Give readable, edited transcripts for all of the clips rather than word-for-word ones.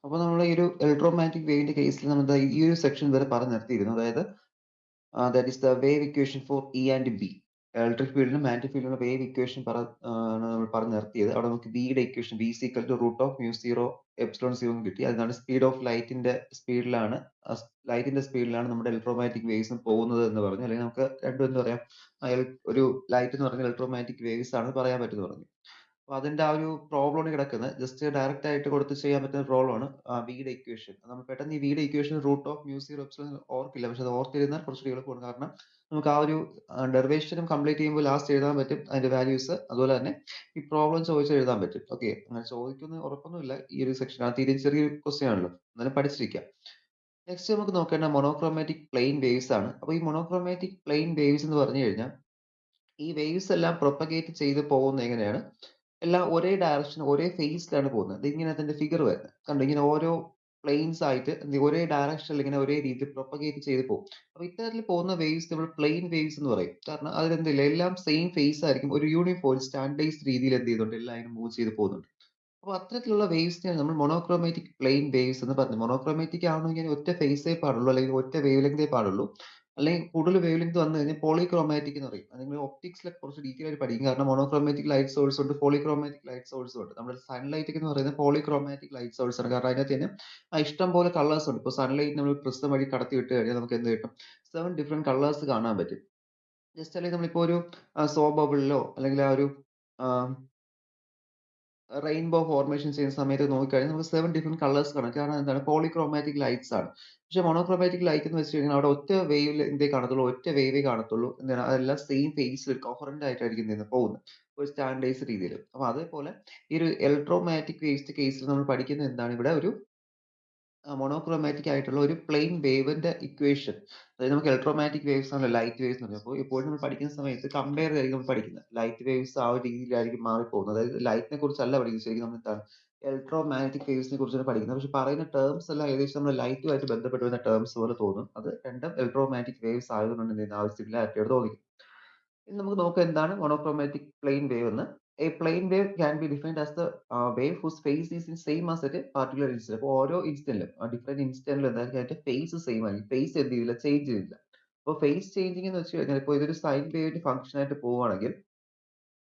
അപ്പോൾ നമ്മൾ ഈ ഒരു ഇലക്ട്രോമാഗ്നെറ്റിക് വേവിന്റെ കേസിൽ നമ്മൾ ദാ ഈ ഒരു സെക്ഷൻ വരെ പറഞ്ഞു നിർത്തിയിരുന്നു. അതായത് that is the wave equation for E and B. Electric ഫീൽഡിനും മാഗ്നറ്റിക് ഫീൽഡിനുള്ള വേവ് ഇക്വേഷൻ ആണ് നമ്മൾ പറഞ്ഞു നിർത്തിയത്. അവിടെ നമുക്ക് ബിയുടെ equation B is equal to root of mu zero epsilon zero എന്ന് കിട്ടി. അതിനാണ് സ്പീഡ് ഓഫ് ലൈറ്റിന്റെ സ്പീഡിലാണ് നമ്മുടെ ഇലക്ട്രോമാഗ്നെറ്റിക് വേവ്സും പോകുന്നത് എന്ന് പറഞ്ഞു. അല്ലെങ്കിൽ നമുക്ക് രണ്ടും എന്താ പറയാം, ഒരു ലൈറ്റ് എന്ന് പറഞ്ഞാൽ ഇലക്ട്രോമാഗ്നെറ്റിക് വേവ്സ് ആണെന്ന് പറയാൻ പറ്റുമെന്ന് പറഞ്ഞു. അപ്പൊ അതിന്റെ ആ ഒരു പ്രോബ്ലം ആണ് കിടക്കുന്നത്. ജസ്റ്റ് ഡയറക്റ്റ് ആയിട്ട് കൊടുത്ത് ചെയ്യാൻ പറ്റുന്ന പ്രോബ്ലം ആണ് വിയുടെ ഇക്വേഷൻ. നമ്മൾ പെട്ടെന്ന് ഈ വിയുടെ equation root of mu zero epsilon ഓർക്കില്ല. പക്ഷെ അത് ഓർത്തിരുന്നാൽ കുറച്ചുകൂടി എളുപ്പമാണ്. കാരണം നമുക്ക് ആ ഒരു ഡെറിവേഷനും കംപ്ലീറ്റ് ചെയ്യുമ്പോൾ ലാസ്റ്റ് എഴുതാൻ പറ്റും അതിന്റെ വാല്യൂസ്. അതുപോലെ തന്നെ ഈ പ്രോബ്ലം ചോദിച്ച് എഴുതാൻ പറ്റും. ഓക്കെ, അങ്ങനെ ചോദിക്കുന്ന ഉറപ്പൊന്നുമില്ല ഈ ഒരു സെക്ഷൻ. അത് തീരെ ചെറിയൊരു ക്വസ്റ്റ്യൻ ആണല്ലോ, എന്നാലും പഠിച്ചിരിക്കാം. നെക്സ്റ്റ് നമുക്ക് നോക്കേണ്ട മൊണോക്രോമാറ്റിക് പ്ലെയിൻ വേവ്സ് ആണ്. അപ്പൊ ഈ മൊണോക്രോമാറ്റിക് പ്ലെയിൻ വേവ്സ് എന്ന് പറഞ്ഞു കഴിഞ്ഞാൽ ഈ വേവ്സ് എല്ലാം പ്രൊപ്പഗേറ്റ് ചെയ്ത് പോകുന്നത് എങ്ങനെയാണ്? എല്ലാം ഒരേ ഡയറക്ഷൻ ഒരേ ഫേസിലാണ് പോകുന്നത്. ഇതിങ്ങനെ അതിന്റെ ഫിഗർ വരുന്നത്. കണ്ടോ? ഇങ്ങനെ ഓരോ പ്ലെയിൻസ് ആയിട്ട് ഒരേ ഡയറക്ഷനിൽ ഇങ്ങനെ ഒരേ രീതിയിൽ പ്രൊപ്പഗേറ്റ് ചെയ്ത് പോകും. അപ്പൊ ഇത്തരത്തിൽ പോകുന്ന വേവ്സ് നമ്മൾ പ്ലെയിൻ വേവ്സ് എന്ന് പറയും. കാരണം അതിലെന്തില്ല, എല്ലാം സെയിം ഫേസ് ആയിരിക്കും. ഒരു യൂണിഫോം സ്റ്റാൻഡേർഡൈസ്ഡ് രീതിയിൽ എന്ത് ചെയ്യുന്നുണ്ട്, എല്ലാം ഇങ്ങനെ മൂവ് ചെയ്ത് പോകുന്നുണ്ട്. അപ്പൊ അത്തരത്തിലുള്ള വേവ്സിനെയാണ് നമ്മൾ മൊണോക്രോമാറ്റിക് പ്ലെയിൻ വേവ്സ് എന്ന് പറയുന്നത്. മൊണോക്രോമാറ്റിക് ആവണമെങ്കിൽ ഒറ്റ ഫേസേ പാടുള്ളൂ, അല്ലെങ്കിൽ ഒറ്റ വേവ് ലെങ്തേ പാടുള്ളൂ. അല്ലെങ്കിൽ കൂടുതൽ വേവ് ലെങ്ത് വന്നു കഴിഞ്ഞാൽ പോളിക്രോമാറ്റിക് എന്ന് പറയും. അത് നിങ്ങൾ ഒപ്റ്റിക്സിലൊക്കെ കുറച്ച് ഡീറ്റെയിൽ ആയിട്ട് പഠിക്കും. കാരണം മൊണോക്രോമാറ്റിക് ലൈറ്റ് സോഴ്സ് ഉണ്ട്, പോളിക്രോമാറ്റിക് ലൈറ്റ് സോഴ്സും ഉണ്ട്. നമ്മുടെ സൺലൈറ്റ് എന്ന് പറയുന്നത് പോളിക്രോമാറ്റിക് ലൈറ്റ് സോഴ്സ് ആണ്. കാരണം അതിനകത്ത് തന്നെ ഇഷ്ടം പോലെ കളേഴ്സ് ഉണ്ട്. ഇപ്പൊ സൺലൈറ്റ് നമ്മൾ പ്രിസം വഴി കടത്തി വിട്ട് കഴിഞ്ഞാൽ നമുക്ക് എന്ത് കിട്ടും? 7 ഡിഫറെന്റ് കളേഴ്സ് കാണാൻ പറ്റും. ജസ്റ്റ് അല്ലെങ്കിൽ നമ്മളിപ്പോ ഒരു സോ ബബിളിലോ അല്ലെങ്കിൽ ആ ഒരു റെയിൻബോ ഫോർമേഷൻ ചെയ്യുന്ന സമയത്ത് നോക്കിക്കഴിഞ്ഞാൽ നമുക്ക് 7 ഡിഫറെന്റ് കളേഴ്സ് കാണാം. കാരണം എന്താണ്? പോളിക്രോമാറ്റിക് ലൈറ്റ്സ് ആണ്. പക്ഷെ മോണോക്രോമാറ്റിക് ലൈറ്റ് എന്ന് വെച്ച് കഴിഞ്ഞാൽ അവിടെ ഒറ്റ വേവ് ലെങ്തേ കാണത്തുള്ളൂ, ഒറ്റ വേവേ കാണത്തുള്ളൂ. എന്താണ്? അതെല്ലാം സെയിം ഫേസിൽ കോഹറന്റ് ആയിട്ടായിരിക്കും നിന്ന് പോകുന്നത്. ഒരു സ്റ്റാൻഡേർഡൈസ് രീതിയിൽ. അപ്പൊ അതേപോലെ ഈ ഒരു ഇലക്ട്രോമാഗ്നെറ്റിക് വേവ്സിന്റെ കേസിൽ നമ്മൾ പഠിക്കുന്നത് എന്താണ്? ഇവിടെ ഒരു മോണോക്രോമാറ്റിക് ആയിട്ടുള്ള ഒരു പ്ലെയിൻ വേവിന്റെ ഇക്വേഷൻ. അതായത് നമുക്ക് ഇലക്ട്രോമാഗ്നെറ്റിക് വേവ്സ് ആണല്ലോ ലൈറ്റ് വേവ്സ് എന്ന് പറഞ്ഞാൽ. അപ്പോൾ എപ്പോഴും നമ്മൾ പഠിക്കുന്ന സമയത്ത് കമ്പയർ ചെയ്തായിരിക്കും നമ്മൾ പഠിക്കുന്നത്. ലൈറ്റ് വേവ്സ് ആ ഒരു രീതിയിലായിരിക്കും മാറിപ്പോകുന്നത്. അതായത് ലൈറ്റിനെ കുറിച്ചല്ല പഠിക്കുന്നത്, ശരിക്കും നമ്മൾ എന്താണ് ഇലക്ട്രോമാഗ്നെറ്റിക് വേവ്സിനെ കുറിച്ചാണ് പഠിക്കുന്നത്. പക്ഷെ പറയുന്ന ടേംസ് എല്ലാം ഏകദേശം നമ്മൾ ലൈറ്റുമായിട്ട് ബന്ധപ്പെട്ട് വരുന്ന ടേംസ് പോലെ തോന്നും. അത് രണ്ടും ഇലക്ട്രോമാഗ്നെറ്റിക് വേവ്സ് ആയതുകൊണ്ട് എന്ത് ചെയ്യുന്നു? ആ ഒരു സിമിലാരിറ്റിയോട് തോന്നിക്കും. ഇനി നമുക്ക് നോക്കാം എന്താണ് മോണോക്രോമാറ്റിക് പ്ലെയിൻ വേവ് എന്ന്. A plane wave can be defined as the wave whose phase is in same as at a particular instant. അപ്പോൾ ഓരോ ഇൻസ്റ്റന്റിലും ഡിഫറെന്റ് ഇൻസ്റ്റന്റിലും എന്തായിരിക്കും അതിന്റെ ഫേസ് സെയിം ആയിരിക്കും. ഫേസ് എന്ത് ചെയ്യില്ല, ചേഞ്ച് ചെയ്യില്ല. അപ്പോൾ ഫേസ് ചേഞ്ചിങ് എന്ന് വെച്ച് കഴിഞ്ഞാൽ ഇപ്പോൾ ഇതൊരു സൈൻ വേവിന്റെ ഫംഗ്ഷൻ ആയിട്ട് പോവുകയാണെങ്കിൽ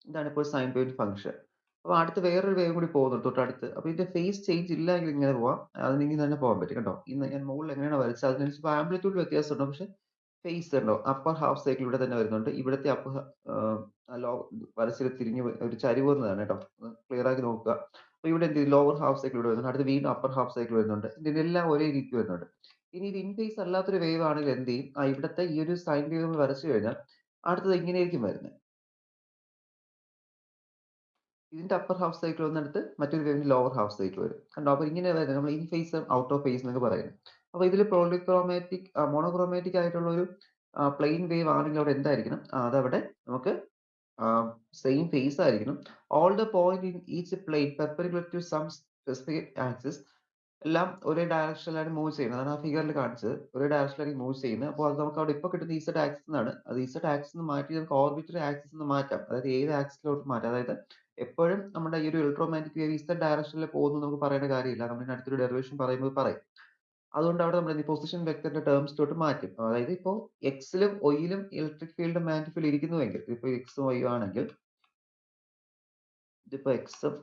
ഇതാണ് ഇപ്പോൾ സൈൻ വേവിന്റെ ഫംഗ്ഷൻ. അപ്പോൾ അടുത്ത് വേറൊരു വേവ് കൂടി പോകുന്നുണ്ട് തൊട്ടടുത്ത്. അപ്പോൾ ഇതിന്റെ ഫേസ് ചേഞ്ച് ഇല്ല എങ്കിൽ ഇങ്ങനെ പോവാം, അതിനിങ്ങനെ തന്നെ പോകാൻ പറ്റും. കേട്ടോ, ഇന്ന് ഞാൻ മുകളിൽ എങ്ങനെയാണ് വരച്ചത് അതിനനുസരിച്ച് ആംപ്ലിറ്റ്യൂഡ് വ്യത്യാസമുണ്ട്. പക്ഷെ ഫേസ് ഉണ്ടോ, അപ്പർ ഹാഫ് സൈക്കിൾ ഇവിടെ തന്നെ വരുന്നുണ്ട്. ഇവിടുത്തെ ലോ വരച്ചിൽ തിരിഞ്ഞ് ഒരു ചരിവ് വന്നതാണ് കേട്ടോ, ക്ലിയർ ആക്കി നോക്കുക. അപ്പൊ ഇവിടെ എന്ത് ലോവർ ഹാഫ് സൈക്കിൾ ഇവിടെ വരുന്നുണ്ട്, അടുത്ത് വീണ്ടും അപ്പർ ഹാഫ് സൈക്കിൾ വരുന്നുണ്ട്. ഇതെല്ലാം ഒരേ രീതി വരുന്നുണ്ട്. ഇനി ഇത് ഇൻ ഫേസ് അല്ലാത്തൊരു വേവ് ആണെങ്കിൽ എന്ത് ചെയ്യും? ഇവിടുത്തെ ഈ ഒരു സൈൻ വേവ് നമ്മൾ വരച്ചു കഴിഞ്ഞാൽ അടുത്തത് ഇങ്ങനെയായിരിക്കും വരുന്നത്. ഇതിന്റെ അപ്പർ ഹാഫ് സൈക്കിൾ വന്നെടുത്ത് മറ്റൊരു വേവിന്റെ ലോവർ ഹാഫ് സൈക്കിൾ വരും. കണ്ടോ? അപ്പൊ ഇങ്ങനെ വരുന്നത് നമ്മൾ in phase out of phase എന്നൊക്കെ പറയുന്നത്. അപ്പൊ ഇതിൽ പോളിക്രോമാറ്റിക് മോണോക്രോമാറ്റിക് ആയിട്ടുള്ള ഒരു പ്ലെയിൻ വേവ് ആണെങ്കിൽ അവിടെ എന്തായിരിക്കണം? അതവിടെ നമുക്ക് സെയിം ഫേസ് ആയിരിക്കണം. All the point in each plane perpendicular to some specific axis, എല്ലാം ഒരേ ഡയറക്ഷനിലാണ് മൂവ് ചെയ്യുന്നത്. അതാണ് ആ ഫിഗറിൽ കാണിച്ചത്. ഒരേ ഡയറക്ഷനിലാണ് മൂവ് ചെയ്യുന്നത്. അപ്പോൾ അത് നമുക്ക് അവിടെ ഇപ്പൊ കിട്ടുന്ന ഇസഡ് ആക്സിസ് എന്നാണ്. അത് ഇസഡ് ആക്സിസ് എന്ന് മാറ്റി നമുക്ക് ഓർബിറ്ററി ആക്സിസ് എന്ന് മാറ്റാം. അതായത് ഏത് ആക്സിസിലോട്ട് മാറ്റാം. അതായത് എപ്പോഴും നമ്മുടെ ഈ ഒരു ഇലക്ട്രോമാഗ്നെറ്റിക് വേവ് ഇസഡ് ഡയറക്ഷനിൽ പോകുന്നു നമുക്ക് പറയേണ്ട കാര്യമില്ല. നമ്മൾ അടുത്തൊരു ഡെറിവേഷൻ പറയുമ്പോൾ പറയും. അതുകൊണ്ട് അവിടെ നമ്മൾ പൊസിഷൻ വെക്ടറിന്റെ ടേംസിലോട്ട് മാറ്റും. അതായത് ഇപ്പോ എക്സിലും വൈയിലും ഇലക്ട്രിക് ഫീൽഡും മാഗ്നറ്റിക് ഫീൽഡ് ഇരിക്കുന്നുവെങ്കിൽ, ഇപ്പൊ എക്സും വൈയും ആണെങ്കിൽ, ഇതിപ്പോ എക്സും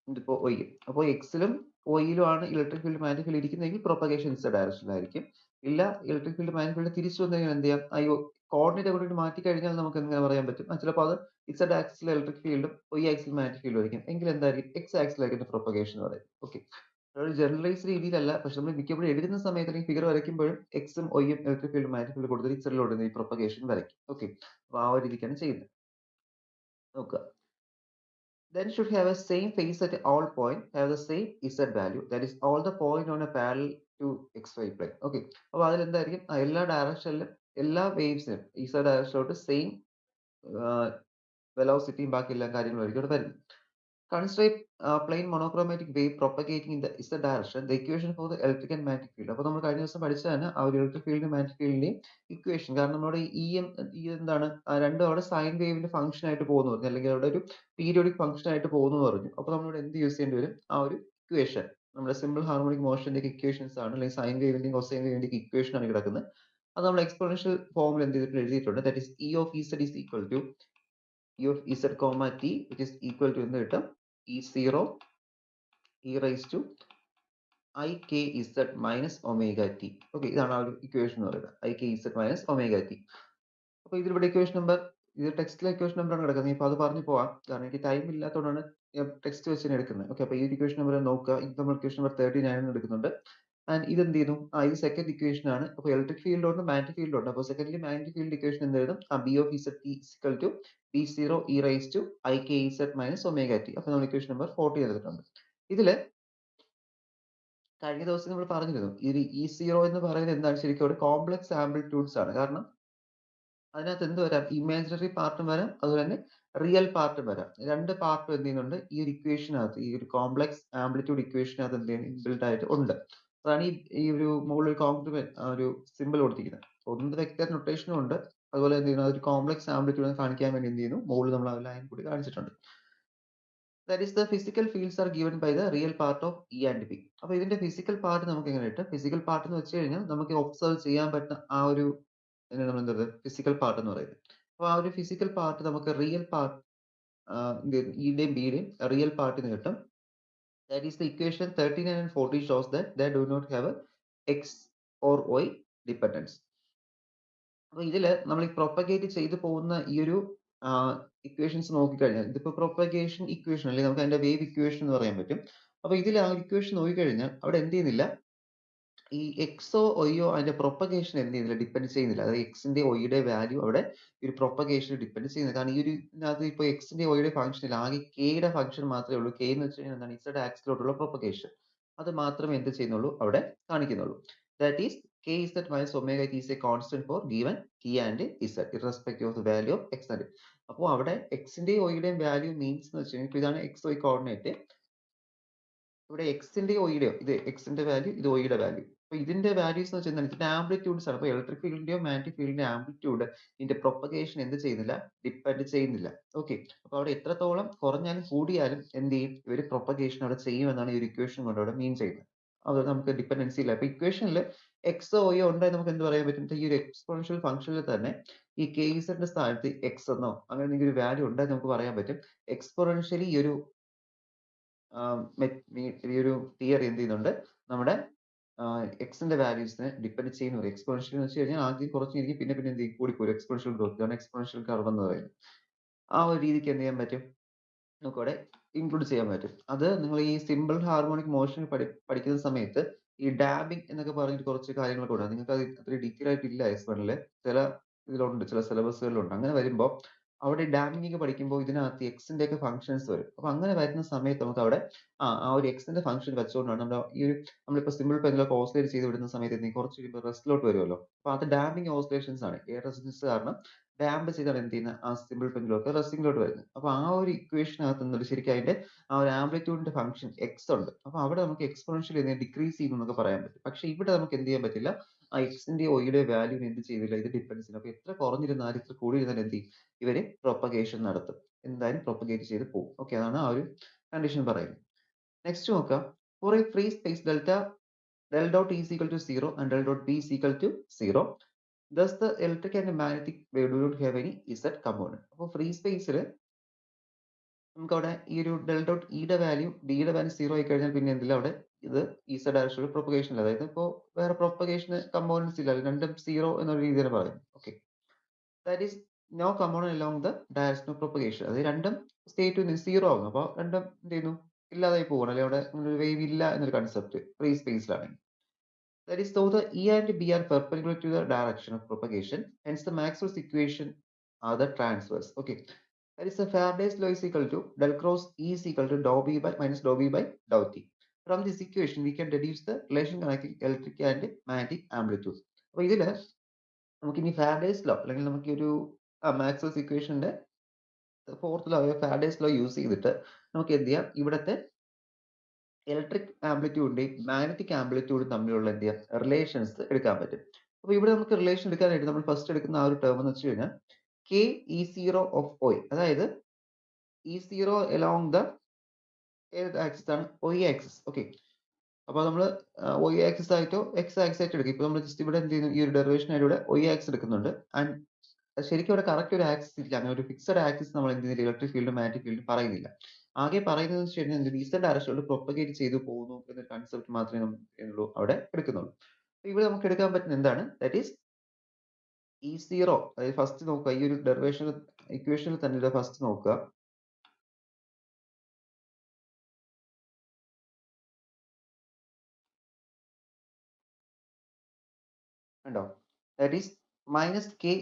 ഇതിപ്പോ വൈയും, അപ്പോൾ എക്സിലും വൈയിലും ആണ് ഇലക്ട്രിക് ഫീൽഡ് മാഗ്നറ്റിക് ഫീൽഡ് ഇരിക്കുന്നതെങ്കിൽ പ്രൊപ്പഗേഷൻ ഇസ് ഡയറക്ഷനിലായിരിക്കും. ഇല്ല, ഇലക്ട്രിക് ഫീൽഡ് മാഗ്നറ്റിക് ഫീൽഡ് തിരിച്ചു വന്നു കഴിഞ്ഞാൽ എന്ത് ചെയ്യാം? കോർഡിനേറ്റ് അങ്ങോട്ട് മാറ്റി കഴിഞ്ഞാൽ നമുക്ക് എങ്ങനെ പറയാൻ പറ്റും? ചിലപ്പോൾ അത് ഇസഡ് ആക്സിൽ ഇലക്ട്രിക് ഫീൽഡും വൈ ആക്സിൽ മാഗ്നറ്റിക് ഫീൽഡും ആയിരിക്കും. എങ്കിൽ എന്തായിരിക്കും? എക്സ് ആക്സിലായിരിക്കും പ്രൊപ്പഗേഷൻ എന്ന് പറയും. ഓക്കെ, ഒരു ജനറലൈസ് രീതിയിലല്ല, പക്ഷെ നമ്മൾ മിക്കപ്പോഴും എഴുതുന്ന സമയത്ത് അല്ലെങ്കിൽ ഫിഗർ വരയ്ക്കുമ്പോഴും എക്സും വൈയും ഇലക്ട്രിക് ഫീൽഡ് മാഗ്നറ്റിക് ഫീൽഡ് കൊടുത്തിട്ട് ഇസഡിലോട്ട് ഈ പ്രൊപ്പഗേഷൻ വരയ്ക്കും. ഓക്കെ, അപ്പൊ ആ ഒരു രീതിക്കാണ് ചെയ്യുന്നത്. നോക്കുക. Then should have a same phase at all point, have the same z value. That is all the point on a parallel to xy plane. Okay. അപ്പോൾ അതിലെന്തായിരിക്കും? എല്ലാ ഡയറക്ഷനിലും എല്ലാ വേവ്സിനും z ഡയറക്ഷനിലോട്ട് സെയിം വെലോസിറ്റിയും ബാക്കി എല്ലാ കാര്യങ്ങളും ആയിരിക്കും ഇവിടെ വരുന്നത്. Consider a plain monochromatic wave propagating in the z direction. The equation for the electric and magnetic field. അപ്പോൾ നമ്മൾ കഴിഞ്ഞ ദിവസം പഠിച്ചതാണ് ആ ഒരു ഇലക്ട്രിക് ഫീൽഡിന്റെയും മാഗ്നറ്റിക് ഫീൽഡിന്റെയും ഇക്വേഷൻ. കാരണം നമ്മുടെ ഈ എന്താണ് രണ്ടും അവിടെ സൈൻ വേവിന്റെ ഫംഗ്ഷൻ ആയിട്ട് പോകുന്നു പറഞ്ഞു, അല്ലെങ്കിൽ അവിടെ ഒരു പീരിയോഡിക് ഫംഗ്ഷൻ ആയിട്ട് പോകുന്നു പറഞ്ഞു. അപ്പോൾ നമ്മളിവിടെ എന്ത് യൂസ് ചെയ്യേണ്ടി വരും? ആ ഒരു ഇക്വേഷൻ നമ്മുടെ സിമ്പിൾ ഹാർമോണിക് മോഷന്റെ ഇക്വേഷൻസ് ആണ്, അല്ലെങ്കിൽ സൈൻ വേവിന്റെയും കൊസൈൻ വേവിന്റെയും ഇക്വേഷൻ ആണ് കിടക്കുന്നത്. അത് നമ്മൾ എക്സ്പോണൻഷ്യൽ ഫോമിൽ എന്ത് ചെയ്തിട്ട് എഴുതിയിട്ടുണ്ട്. That is E of z is equal to E of z comma t which is equal to എന്ന് കിട്ടും E0 e raise to i k Z minus omega t. Okay, ഇതാണ് ആ ഒരു ഇക്വേഷൻ എന്ന് പറയുന്നത്, i k Z minus omega t. അപ്പൊ ഇതിലിവിടെ equation number, ഇത് ടെക്സ്റ്റിലെ ഇക്വേഷൻ നമ്പർ ആണ് കിടക്കുന്നത്. ഇപ്പൊ അത് പറഞ്ഞു പോവാം, കാരണം എനിക്ക് ടൈം ഇല്ലാത്തതുകൊണ്ടാണ് ടെക്സ്റ്റ് വെച്ച് എടുക്കുന്നത്. ഓക്കെ, അപ്പൊ ഈ ഇക്വേഷൻ നമ്പർ നോക്കുക. ഇത് നമ്മൾ ഇക്വേഷൻ നമ്പർ 39 എടുക്കുന്നുണ്ട്. ആൻഡ് ഇത് എന്ത് ചെയ്യുന്നു, ഇത് സെക്കൻഡ് ഇക്വേഷൻ ആണ്. അപ്പൊ ഇലക്ട്രിക് ഫീൽഡ് ഉണ്ട്, മാഗ്നറ്റിക് ഫീൽഡ് ഉണ്ട്. അപ്പൊ സെക്കൻഡ്ലി മാഗ്നറ്റിക് ഫീൽഡ് ഇക്വേഷൻ എന്ത് എഴുതും, B of z t equal to B0 e raise to i k Z minus omega t. അപ്പൊ നമ്മൾ ഇക്വേഷൻ നമ്പർ 40 എടുത്തിട്ടുണ്ട്. ഇതില് കഴിഞ്ഞ ദിവസം നമ്മൾ പറഞ്ഞിരുന്നു, ഈ E0 എന്ന് പറയുന്നത് എന്താണ്, ശരിക്കും ഒരു കോംപ്ലക്സ് ആംപ്ലിറ്റ്യൂഡ്സ് ആണ്. കാരണം അതിനകത്ത് എന്ത് വരാം, ഇമാജിനറി പാർട്ടും വരാം, അതുപോലെ തന്നെ റിയൽ പാർട്ടും വരാം. രണ്ട് പാർട്ടും എന്ത് ചെയ്യുന്നുണ്ട് ഈ ഒരു ഇക്വേഷനകത്ത്, ഈ ഒരു കോംപ്ലക്സ് ആംപ്ലിറ്റ്യൂഡ് ഇക്വേഷനകത്ത് എന്ത് ചെയ്യുന്നു, ഇൻബിൽഡ് ആയിട്ട് ഉണ്ട്. അതാണ് ഈ ഒരു മുകളിൽ കോംപ്ലിമെന്റ് ഒരു സിമ്പിൾ കൊടുത്തിരിക്കുന്നത്. ഒന്ന് വെക്ടർ നൊട്ടേഷനും ഉണ്ട്, അതുപോലെ എന്ത് ചെയ്യുന്നു, ഒരു കോംപ്ലക്സ് ആംപ്ലിറ്റ്യൂഡ് കാണിക്കാൻ വേണ്ടി എന്ത് ചെയ്യുന്നു, മുകളിൽ നമ്മൾ ആ ലൈൻ കൂടി കാണിച്ചിട്ടുണ്ട്. That is the physical fields are given by the real part of E and B. അപ്പൊ ഇതിന്റെ ഫിസിക്കൽ പാർട്ട് നമുക്ക് എങ്ങനെ കിട്ടും, ഫിസിക്കൽ പാർട്ട് എന്ന് വെച്ച് കഴിഞ്ഞാൽ നമുക്ക് ഒബ്സർവ് ചെയ്യാൻ പറ്റുന്ന ആ ഒരു നമ്മൾ എന്താ ഫിസിക്കൽ പാർട്ട് എന്ന് പറയുന്നത്. അപ്പൊ ആ ഒരു ഫിസിക്കൽ പാർട്ട് നമുക്ക് റിയൽ പാർട്ട്, ഇയുടെയും ബിയുടെയും റിയൽ പാർട്ടിന് കിട്ടും. That is the equation 39 and 40 shows that they do not have a x or y dependence. അപ്പൊ ഇതില് നമ്മൾ ഈ പ്രൊപ്പഗേറ്റ് ചെയ്തു പോകുന്ന ഈ ഒരു ഇക്വേഷൻസ് നോക്കിക്കഴിഞ്ഞാൽ, ഇതിപ്പോ പ്രൊപ്പഗേഷൻ ഇക്വേഷൻ അല്ലെങ്കിൽ നമുക്ക് അതിന്റെ വേവ് ഇക്വേഷൻ എന്ന് പറയാൻ പറ്റും. അപ്പൊ ഇതിൽ ആ ഇക്വേഷൻ നോക്കിക്കഴിഞ്ഞാൽ അവിടെ എന്ത് ചെയ്യുന്നില്ല, ഈ എക്സോ ഒയ്യോ അതിന്റെ പ്രൊപ്പഗേഷൻ എന്ത് ചെയ്യുന്നില്ല, ഡിപ്പെൻഡ് ചെയ്യുന്നില്ല. അതായത് എക്സിന്റെ ഒയുടെ വാല്യൂ അവിടെ ഒരു പ്രൊപ്പഗേഷൻ ഡിപ്പെൻഡ് ചെയ്യുന്നത്. കാരണം ഈ ഒരു ഇതിനകത്ത് ഇപ്പൊ എക്സിന്റെ ഒയുടെ ഫംഗ്ഷൻ ഇല്ല, ആകെ കെയുടെ ഫംഗ്ഷൻ മാത്രമേ ഉള്ളൂ. കെ എന്ന് വെച്ച് കഴിഞ്ഞാൽ എന്താണ്, ഇസഡ് ആക്സിലോട്ടുള്ള പ്രൊപ്പഗേഷൻ. അത് മാത്രമേ എന്ത് ചെയ്യുന്നുള്ളൂ, അവിടെ കാണിക്കുന്നുള്ളൂ. That is K Z minus omega T is a constant for given T and Z irrespective of the value of X and. അപ്പോൾ അവിടെ എക്സിന്റെയും ഒയുടെയും വാല്യൂ മീൻസ് എന്ന് വെച്ച് കഴിഞ്ഞാൽ ഇതാണ് എക്സ് ഒയ് കോർഡിനേറ്റ്. ഇവിടെ എക്സിന്റെയോ ഒയുടെയോ, ഇത് എക്സിന്റെ വാല്യൂ, ഇത് ഒയുടെ വാല്യൂ. അപ്പൊ ഇതിന്റെ വാല്യൂസ് എന്ന് വെച്ചാൽ ഇതിന്റെ ആംപ്ലിറ്റ്യൂഡ്സ് ആണ്. അപ്പൊ ഇലക്ട്രിക് ഫീൽഡിന്റെയോ മാഗ്നറ്റിക് ഫീൽഡിന്റെ ആംപ്ലിറ്റ്യൂഡ് ഇതിന്റെ പ്രൊപ്പഗേഷൻ എന്ത് ചെയ്യുന്നില്ല, ഡിപ്പെൻഡ് ചെയ്യുന്നില്ല. ഓക്കെ, അപ്പൊ അവിടെ എത്രത്തോളം കുറഞ്ഞാലും കൂടിയാലും എന്ത് ചെയ്യും, ഇവര് പ്രൊപ്പഗേഷൻ അവിടെ ചെയ്യുമെന്നാണ് ഈ ഒരു ഇക്വേഷൻ കൊണ്ട് അവിടെ മീൻ ചെയ്യുന്നത്. അത് നമുക്ക് ഡിപ്പെൻഡൻസി ഇല്ല. അപ്പൊ ഇക്വേഷനിൽ എക്സോ ഒയോ ഉണ്ടെങ്കിൽ നമുക്ക് എന്ത് പറയാൻ പറ്റും, ഈ ഒരു എക്സ്പോണൻഷ്യൽ ഫംഗ്ഷനിൽ തന്നെ ഈ കെ ഇസഡിന്റെ സ്ഥാനത്ത് എക്സ് എന്നോ അങ്ങനെ എന്തെങ്കിലും ഒരു വാല്യൂ ഉണ്ടെങ്കിൽ നമുക്ക് പറയാൻ പറ്റും എക്സ്പോണൻഷ്യലി ഈ ഒരു ഈ ഒരു തിയറി എന്ത് ചെയ്യുന്നുണ്ട്, നമ്മുടെ എക്സിന്റെ വാല്യൂസിനെ ഡിപ്പെൻഡ് ചെയ്യുന്ന ഒരു എക്സ്പോണൻഷ്യൽ എന്ന് വെച്ച് കഴിഞ്ഞാൽ ആദ്യം കുറച്ചിരിക്കും, പിന്നെ പിന്നെ എന്ത് ചെയ്യും, കൂടിപ്പോരും. എക്സ്പോണൻഷ്യൽ ഗ്രോത്ത് ആണ് എക്സ്പോണൻഷ്യൽ കർവ് എന്ന് പറയുന്നത്. ആ ഒരു രീതിക്ക് എന്ത് ചെയ്യാൻ പറ്റും, നമുക്ക് അവിടെ ഇൻക്ലൂഡ് ചെയ്യാൻ പറ്റും. അത് നിങ്ങൾ ഈ സിമ്പിൾ ഹാർമോണിക് മോഷൻ പഠിക്കുന്ന സമയത്ത് ഈ ഡാബിംഗ് എന്നൊക്കെ പറഞ്ഞിട്ട് കുറച്ച് കാര്യങ്ങളൊക്കെ ഉണ്ട്. നിങ്ങൾക്ക് അത് അത്ര ഡീറ്റെയിൽ ആയിട്ടില്ല S1 ചില ഇതിലുണ്ട്, ചില സിലബസുകളിലുണ്ട്. അങ്ങനെ വരുമ്പോൾ അവിടെ ഡാബിംഗ് ഒക്കെ പഠിക്കുമ്പോൾ ഇതിനകത്ത് എക്സിന്റെ ഒക്കെ ഫംഗ്ഷൻസ് വരും. അപ്പൊ അങ്ങനെ വരുന്ന സമയത്ത് നമുക്ക് അവിടെ ആ ഒരു എക്സിന്റെ ഫംഗ്ഷൻ വെച്ചുകൊണ്ടാണ് നമ്മുടെ ഈ ഒരു നമ്മളിപ്പോ സിമ്പിൾ പെൻഡിലൊക്കെ ഓസിലേറ്റ് ചെയ്ത് വിടുന്ന സമയത്ത് കുറച്ച് കഴിയുമ്പോൾ റെസ്റ്റിലോട്ട് വരുമല്ലോ. അപ്പൊ അത് ഡാമ്പിംഗ് ഓസിലേഷൻസ് ആണ്. എയർ റെസിസ്റ്റൻസ് കാരണം ഡാമ്പ് ചെയ്താണ് എന്ത് ചെയ്യുന്നത്, ആ സിമ്പിൾ പെൻഡിലൊക്കെ റെസ്റ്റിംഗിലോട്ട് വരുന്നത്. അപ്പൊ ആ ഒരു ഇക്വേഷനകത്ത് നിന്നിട്ട് ശരിക്കും അതിന്റെ ആ ഒരു ആംപ്ലിറ്റ്യൂഡിന്റെ ഫംഗ്ഷൻ എക്സ് ഉണ്ട്. അപ്പൊ അവിടെ നമുക്ക് എക്സ്പോണൻഷ്യൽ ഡിക്രീസ് ചെയ്യുന്നു എന്നൊക്കെ പറയാൻ പറ്റും. പക്ഷെ ഇവിടെ നമുക്ക് എന്ത് ചെയ്യാൻ പറ്റില്ല, ആ എക്സിന്റെ ഒയുടെ വാല്യൂവിന് എന്ത് ചെയ്തില്ല, ഇത് ഡിപ്പെൻഡ് ചെയ്യുന്നു. അപ്പൊ എത്ര കുറഞ്ഞിരുന്നാലും എത്ര കൂടിയിരുന്നാലും എന്ത് ചെയ്യും, ഇവര് പ്രൊപ്പഗേഷൻ നടത്തും, എന്തായാലും പ്രൊപ്പഗേറ്റ് ചെയ്ത് പോകും. ഓക്കെ, അതാണ് ആ ഒരു കണ്ടീഷൻ പറയുന്നത്. നെക്സ്റ്റ് നോക്കാം. For a free space delta del dot E is equal to 0 and del dot B is equal to 0. Thus the electric and magnetic wave do not have any Z component. അപ്പോൾ free സ്പേസിൽ നമുക്ക് അവിടെ ഈ ഒരു del dot ഇയുടെ value ഡിയുടെ value 0 ആയി കഴിഞ്ഞാൽ പിന്നെ എന്തില്ല, അവിടെ ഇത് Z ഡയറക്ഷനിൽ പ്രൊപ്പഗേഷൻ ഇല്ല. അതായത് ഇപ്പോൾ വേറെ പ്രൊപ്പഗേഷൻ കമ്പോണൻസ് ഇല്ല, രണ്ടും 0 എന്നൊരു രീതിയിൽ പറയും. Okay, that is no component along the direction of propagation. അത് രണ്ടും സ്റ്റേറ്റ് 0 ആകുന്നു. അപ്പോൾ രണ്ടും എന്ത് ചെയ്യുന്നു, ഇല്ലാതായി പോകണം, അല്ലെങ്കിൽ അവിടെ ഒരു വേവ് ഇല്ല എന്നൊരു കൺസെപ്റ്റ് ഫ്രീ സ്പേസിലാണെങ്കിൽ. That is, so the E and B are perpendicular to the direction of propagation. Hence, the Maxwell's equation are the transverse. Okay. That is, the Faraday's law is equal to del cross E is equal to dou B by minus dou B by dou T. From this equation, we can deduce the relation connecting electric and magnetic amplitude. അപ്പോൾ ഇതില് നമുക്ക് ഇനി Faraday's law അല്ലെങ്കിൽ നമുക്ക് ഒരു Maxwell's ഇക്വേഷന്റെ fourth law Faraday's law use ചെയ്തിട്ട് നമുക്ക് എന്ത് ചെയ്യാം, ഇവിടത്തെ ഇലക്ട്രിക് ആംപ്ലിറ്റ്യൂഡിന്റെയും മാഗ്നറ്റിക് ആംപ്ലിറ്റ്യൂഡും തമ്മിലുള്ള എന്ത് ചെയ്യാം, റിലേഷൻസ് എടുക്കാൻ പറ്റും. അപ്പൊ ഇവിടെ നമുക്ക് റിലേഷൻ എടുക്കാനായിട്ട് നമ്മൾ ഫസ്റ്റ് എടുക്കുന്ന ആ ഒരു ടേം എന്ന് വെച്ച് കഴിഞ്ഞാൽ കെ ഇ സീറോ ഓഫ് ഒയ്, അതായത് ഇ സീറോ അലോങ് ദ ഏത് ആക്സിസ് ആണ്, ഒയ് ആക്സിസ്. ഓക്കെ, അപ്പോൾ നമ്മൾ y ആക്സിസ് ആയിട്ടോ x ആക്സിസ് ആയിട്ടോ എടുക്കും. ഇപ്പോൾ നമ്മൾ ജസ്റ്റ് ഇവിടെ എന്ത് ചെയ്യുന്നു, ഈ ഒരു ഡെറിവേഷൻ ആയിട്ട് y ആക്സിസ് എടുക്കുന്നുണ്ട്. ആൻഡ് ശരിക്കും ഇവിടെ കറക്റ്റ് ഒരു ആക്സിസ് ഇല്ല. അങ്ങനെ ഒരു ഫിക്സഡ് ആക്സിസ് നമ്മൾ എന്ത് ചെയ്യുന്നില്ല, ഇലക്ട്രിക് ഫീൽഡും മാഗ്നറ്റിക് ഫീൽഡും പറയുന്നില്ല. ആകെ പറയുന്നത് വെച്ച് കഴിഞ്ഞാൽ z ഡയറക്ഷനിൽ പ്രൊപ്പഗേറ്റ് ചെയ്തു പോകുന്നു എന്നൊരു കൺസെപ്റ്റ് മാത്രമേ നമ്മൾ അവിടെ എടുക്കുന്നുള്ളൂ. ഇവിടെ നമുക്ക് എടുക്കാൻ പറ്റുന്ന എന്താണ്, ദാറ്റ് ഈസ് E0. അതായത് ഫസ്റ്റ് നോക്കുക, ഈ ഒരു ഡെറിവേഷൻ ഇക്വേഷനിൽ തന്നെ ഫസ്റ്റ് നോക്കുക. കണ്ടോ, that is minus K